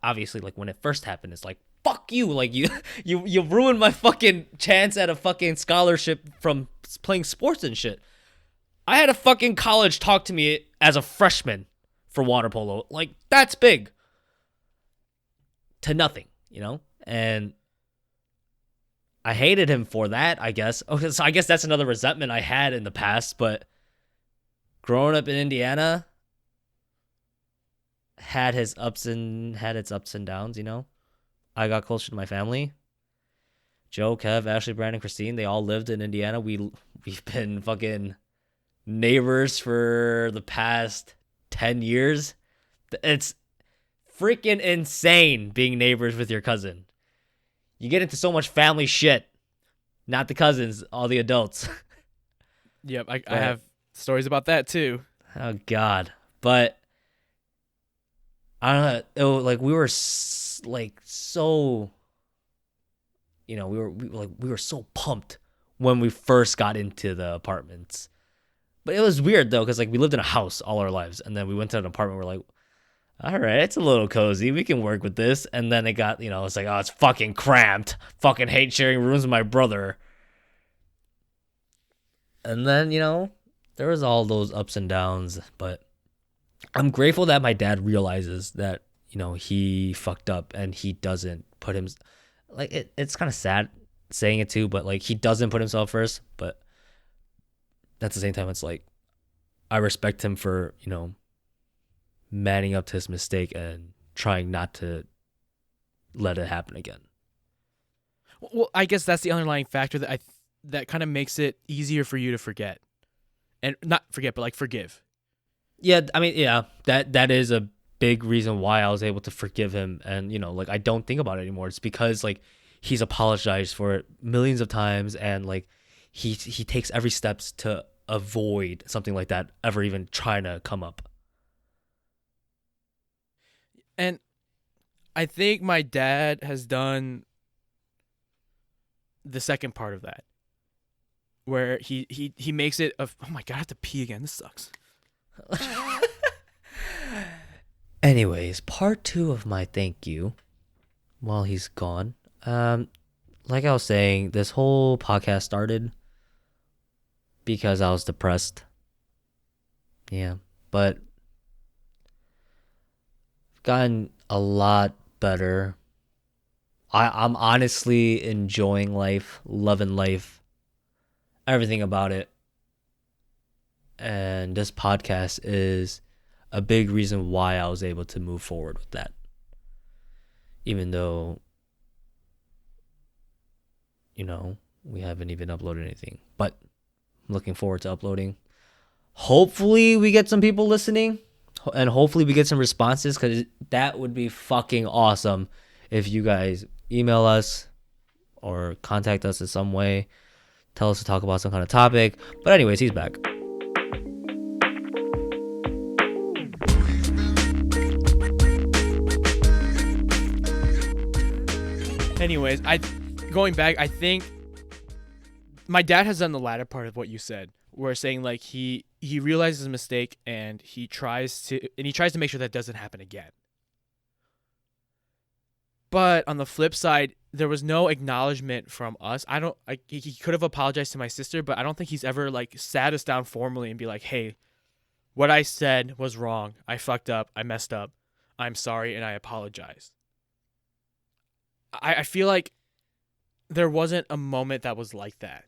obviously, like when it first happened, it's like, fuck you. Like you ruined my fucking chance at a fucking scholarship from playing sports and shit. I had a fucking college talk to me as a freshman for water polo. Like, that's big. To nothing, you know? And I hated him for that, I guess. Okay, so I guess that's another resentment I had in the past, but growing up in Indiana had its ups and downs, you know? I got closer to my family. Joe, Kev, Ashley, Brandon, Christine, they all lived in Indiana. We've been fucking neighbors for the past 10 years. It's freaking insane being neighbors with your cousin. You get into so much family shit. Not the cousins, all the adults. Yep, I have stories about that too. Oh God! But I don't know. Like we were like so. You know, we were so pumped when we first got into the apartments. But it was weird though, because like we lived in a house all our lives, and then we went to an apartment. We're like, all right, it's a little cozy. We can work with this. And then it got, you know, it's like, oh, it's fucking cramped. Fucking hate sharing rooms with my brother. And then, you know, there was all those ups and downs. But I'm grateful that my dad realizes that, you know, he fucked up and he doesn't put him, like, it's kind of sad saying it too, but like he doesn't put himself first. But at the same time, it's like, I respect him for, you know, manning up to his mistake and trying not to let it happen again. Well, I guess that's the underlying factor that kind of makes it easier for you to forget, and not forget, but like forgive. Yeah, I mean, yeah, that is a big reason why I was able to forgive him, and you know, like I don't think about it anymore. It's because like he's apologized for it millions of times, and like he takes every steps to avoid something like that ever even trying to come up. And I think my dad has done the second part of that, where he makes it of, oh my God, I have to pee again. This sucks. Anyways, part 2 of my thank you while he's gone. Like I was saying, this whole podcast started because I was depressed. Yeah, but gotten a lot better. I'm honestly enjoying life, loving life, everything about it. And this podcast is a big reason why I was able to move forward with that. Even though, you know, we haven't even uploaded anything. But I'm looking forward to uploading. Hopefully we get some people listening. And hopefully we get some responses, because that would be fucking awesome if you guys email us or contact us in some way. Tell us to talk about some kind of topic. But anyways, he's back. Anyways, going back, I think my dad has done the latter part of what you said, where saying like he realizes his mistake and he tries to make sure that doesn't happen again. But on the flip side, there was no acknowledgement from us. He could have apologized to my sister, but I don't think he's ever like sat us down formally and be like, "Hey, what I said was wrong. I fucked up. I messed up. I'm sorry and I apologize." I feel like there wasn't a moment that was like that.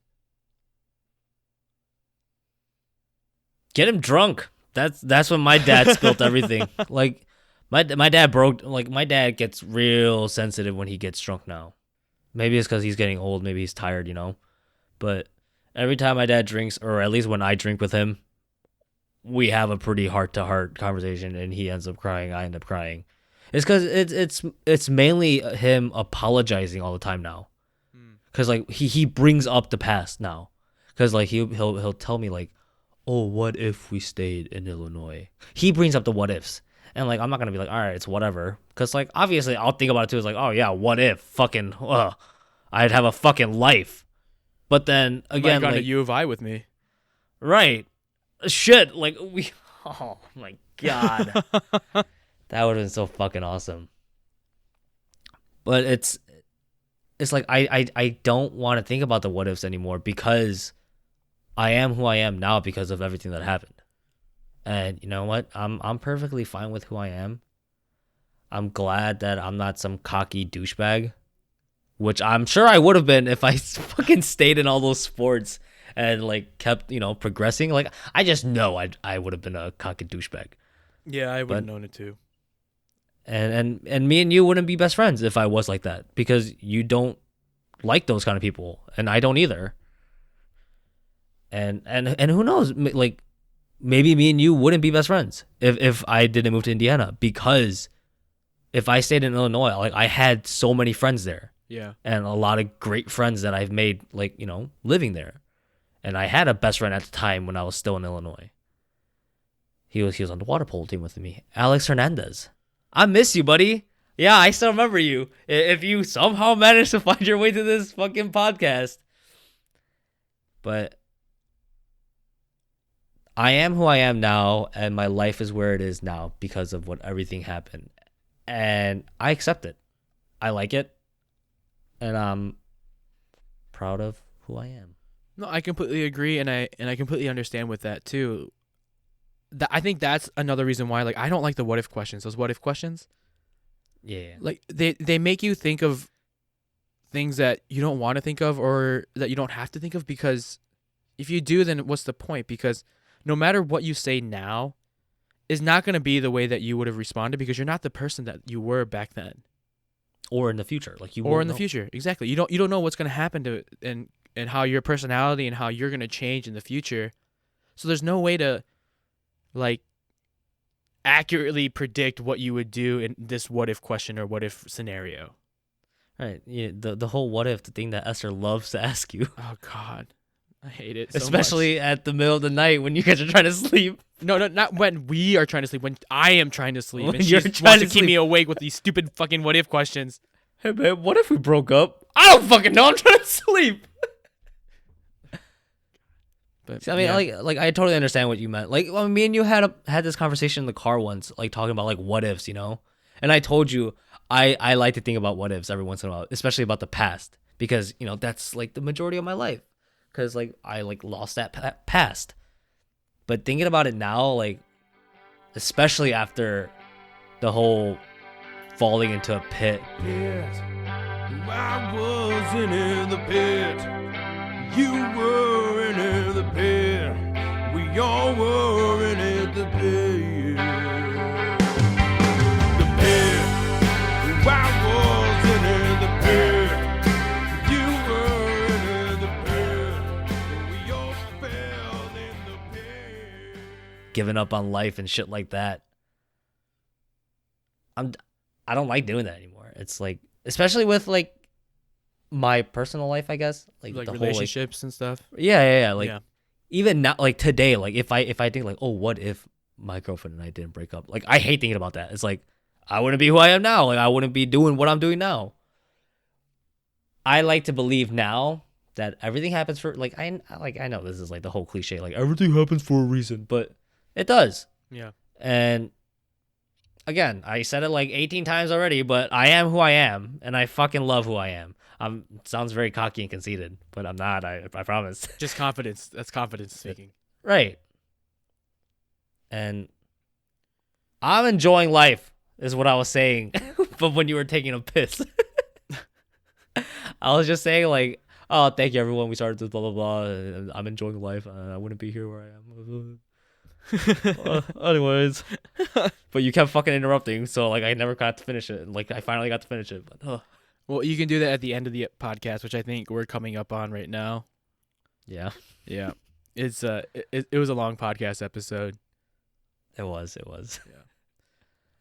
Get him drunk. That's when my dad spilled everything. Like my dad broke. Like my dad gets real sensitive when he gets drunk now. Maybe it's because he's getting old. Maybe he's tired. But every time my dad drinks, or at least when I drink with him, we have a pretty heart-to-heart conversation, and he ends up crying. I end up crying. It's because it's mainly him apologizing all the time now. Because like he brings up the past now. Because like he'll tell me like, oh, what if we stayed in Illinois? He brings up the what ifs. And like I'm not gonna be like, all right, it's whatever. Because like obviously I'll think about it too. It's like, oh yeah, what if fucking I'd have a fucking life. But then again, gone like, to U of I with me. Right. Shit, like we oh my god. That would have been so fucking awesome. But it's like I don't want to think about the what ifs anymore because I am who I am now because of everything that happened. And you know what? I'm perfectly fine with who I am. I'm glad that I'm not some cocky douchebag, which I'm sure I would have been if I fucking stayed in all those sports and like kept, progressing. Like I just know I would have been a cocky douchebag. Yeah, I would have known it too. And me and you wouldn't be best friends if I was like that because you don't like those kind of people and I don't either. And who knows, like maybe me and you wouldn't be best friends if I didn't move to Indiana, because if I stayed in Illinois, like I had so many friends there. Yeah. And a lot of great friends that I've made, like, living there. And I had a best friend at the time when I was still in Illinois. He was on the water polo team with me. Alex Hernandez. I miss you, buddy. Yeah, I still remember you. If you somehow managed to find your way to this fucking podcast. But I am who I am now, and my life is where it is now because of what everything happened. And I accept it. I like it. And I'm proud of who I am. No, I completely agree, and I completely understand with that too. I think that's another reason why like I don't like the what if questions. Those what if questions. Yeah. Like they make you think of things that you don't want to think of or that you don't have to think of, because if you do, then what's the point? Because no matter what you say now is not going to be the way that you would have responded, because you're not the person that you were back then. Or in the future, like you. Or in the future, exactly. You don't know what's going to happen to and how your personality and how you're going to change in the future. So there's no way to like accurately predict what you would do in this what if question or what if scenario. Right. Yeah. The whole what if, the thing that Esther loves to ask you. Oh God, I hate it. So especially much. At the middle of the night when you guys are trying to sleep. No, not when we are trying to sleep. When I am trying to sleep, When and you're she trying wants to to keep sleep. me awake with these stupid fucking what if questions. Hey man, what if we broke up? I don't fucking know. I'm trying to sleep. But See, I mean, yeah. like I totally understand what you meant. Like, well, me and you had this conversation in the car once, like talking about like what ifs, And I told you I like to think about what ifs every once in a while, especially about the past, because that's like the majority of my life, because like I like lost that past. But thinking about it now, like especially after the whole falling into a pit. I wasn't in the pit. You were in the pit. We all were in the pit. The pit. I wasn't in the pit. You were in the pit. We all fell in the pit. Giving up on life and shit like that. I don't like doing that anymore. It's like, especially with like my personal life, I guess, like the relationships and stuff. whole, like, yeah. Like Yeah. even now, like today, like if I think like, oh, what if my girlfriend and I didn't break up? Like I hate thinking about that. It's like I wouldn't be who I am now. Like I wouldn't be doing what I'm doing now. I like to believe now that everything happens for I know this is like the whole cliche, like everything happens for a reason, but it does. Yeah. And again, I said it like 18 times already, but I am who I am, and I fucking love who I am. Sounds very cocky and conceited, but I'm not. I promise. Just confidence. That's confidence speaking. Right. And I'm enjoying life, is what I was saying. But when you were taking a piss, I was just saying like, oh, thank you everyone. We started this blah blah blah. I'm enjoying life. I wouldn't be here where I am. Anyways, but you kept fucking interrupting, so like I never got to finish it. Like I finally got to finish it, but Well, you can do that at the end of the podcast, which I think we're coming up on right now. yeah, Yeah. It's it was a long podcast episode. it was.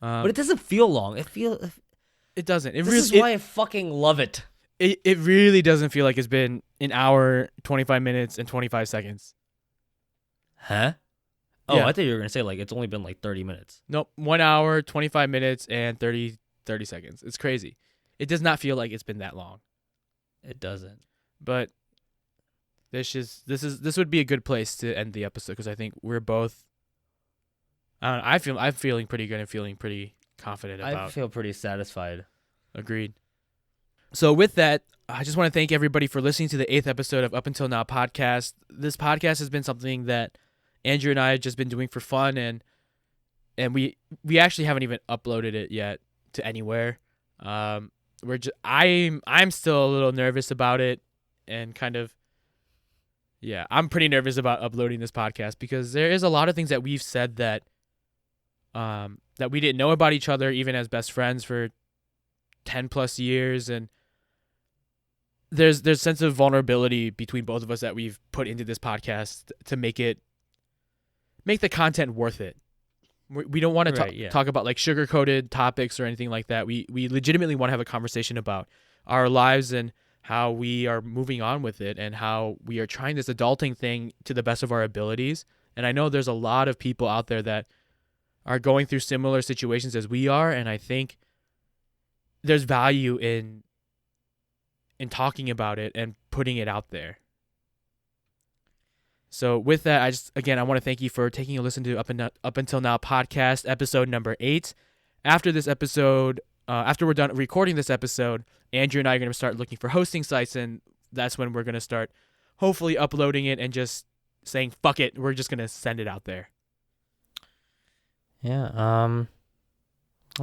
But But it doesn't feel long. it doesn't. This is why I fucking love it. It really doesn't feel like it's been an hour, 25 minutes, and 25 seconds. Huh? Oh, Yeah. I thought you were gonna say like it's only been like 30 minutes. Nope, 1 hour, 25 minutes, and 30 seconds. It's crazy. It does not feel like it's been that long. It doesn't. But this would be a good place to end the episode because I think we're both. I'm feeling pretty good and feeling pretty confident I about. feel pretty satisfied. Agreed. So with that, I just want to thank everybody for listening to the 8th episode of Up Until Now podcast. This podcast has been something that Andrew and I have just been doing for fun, and we actually haven't even uploaded it yet to anywhere. I'm still a little nervous about it, and kind of, yeah, I'm pretty nervous about uploading this podcast because there is a lot of things that we've said that we didn't know about each other, even as best friends for 10 plus years, and there's sense of vulnerability between both of us that we've put into this podcast to make the content worth it. We don't want to talk about like sugar-coated topics or anything like that. We legitimately want to have a conversation about our lives and how we are moving on with it and how we are trying this adulting thing to the best of our abilities. And I know there's a lot of people out there that are going through similar situations as we are, and I think there's value in talking about it and putting it out there. So with that, I want to thank you for taking a listen to Up Until Now podcast, episode number 8. After this episode, after we're done recording this episode, Andrew and I are going to start looking for hosting sites, and that's when we're going to start hopefully uploading it and just saying, fuck it, we're just going to send it out there. Yeah, I mean,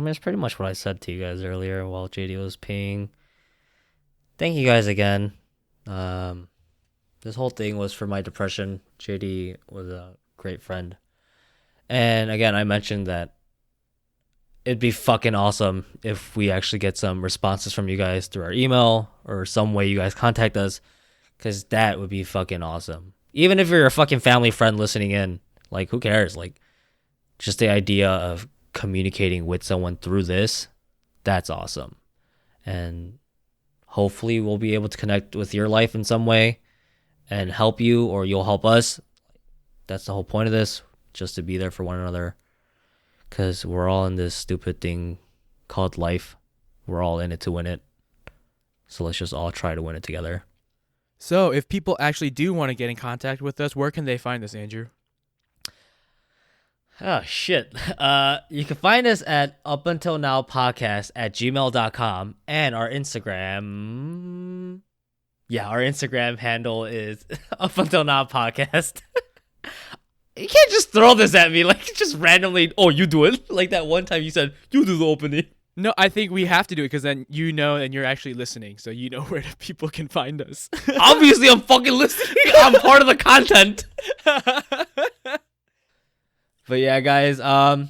it's pretty much what I said to you guys earlier while JD was peeing. Thank you guys again. This whole thing was for my depression. JD was a great friend. And again, I mentioned that it'd be fucking awesome if we actually get some responses from you guys through our email or some way you guys contact us, because that would be fucking awesome. Even if you're a fucking family friend listening in, like, who cares? Like, just the idea of communicating with someone through this, that's awesome. And hopefully we'll be able to connect with your life in some way and help you, or you'll help us. That's the whole point of this, just to be there for one another, because we're all in this stupid thing called life. We're all in it to win it, so let's just all try to win it together. So if people actually do want to get in contact with us, where can they find us, Andrew? Oh, shit. You can find us at upuntilnowpodcast@gmail.com, and our Instagram... Yeah, our Instagram handle is upuntilnowpodcast. You can't just throw this at me, like, just randomly, oh, you do it. Like that one time you said, you do the opening. No, I think we have to do it because then you know and you're actually listening, so you know where the people can find us. Obviously, I'm fucking listening. I'm part of the content. But yeah, guys, I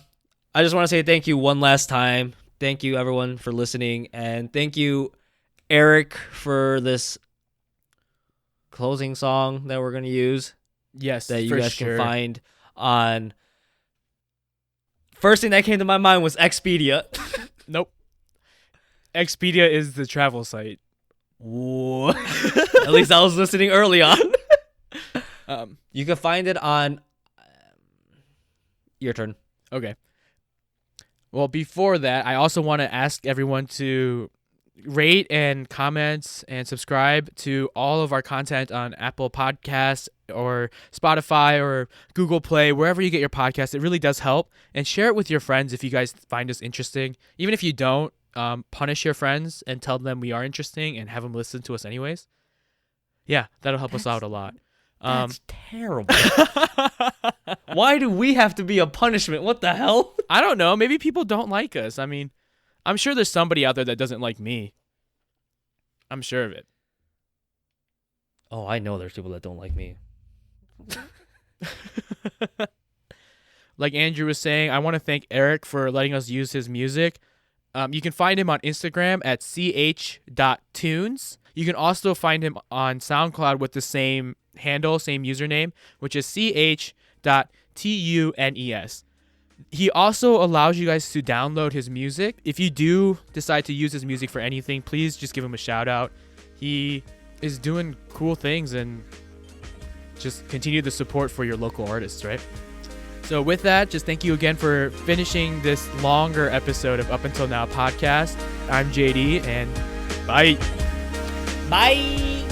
just want to say thank you one last time. Thank you, everyone, for listening. And thank you, Eric, for this closing song that we're going to use. Yes, that you for guys sure. can find on... First thing that came to my mind was Expedia. Nope. Expedia is the travel site. Whoa. At least I was listening early on. You can find it on... Your turn. Okay. Well, before that, I also want to ask everyone to rate and comments and subscribe to all of our content on Apple Podcasts or Spotify or Google Play, wherever you get your podcast. It really does help. And share it with your friends if you guys find us interesting. Even if you don't, punish your friends and tell them we are interesting and have them listen to us anyways. Yeah, that'll help us out a lot. That's terrible. Why do we have to be a punishment? What the hell? I don't know. Maybe people don't like us. I mean, I'm sure there's somebody out there that doesn't like me. I'm sure of it. Oh, I know there's people that don't like me. Like Andrew was saying, I want to thank Eric for letting us use his music. You can find him on Instagram at ch.tunes. You can also find him on SoundCloud with the same handle, same username, which is ch.tunes. He also allows you guys to download his music. If you do decide to use his music for anything, please just give him a shout out. He is doing cool things, and just continue the support for your local artists, right? So with that, just thank you again for finishing this longer episode of Up Until Now podcast. I'm JD, and bye. Bye.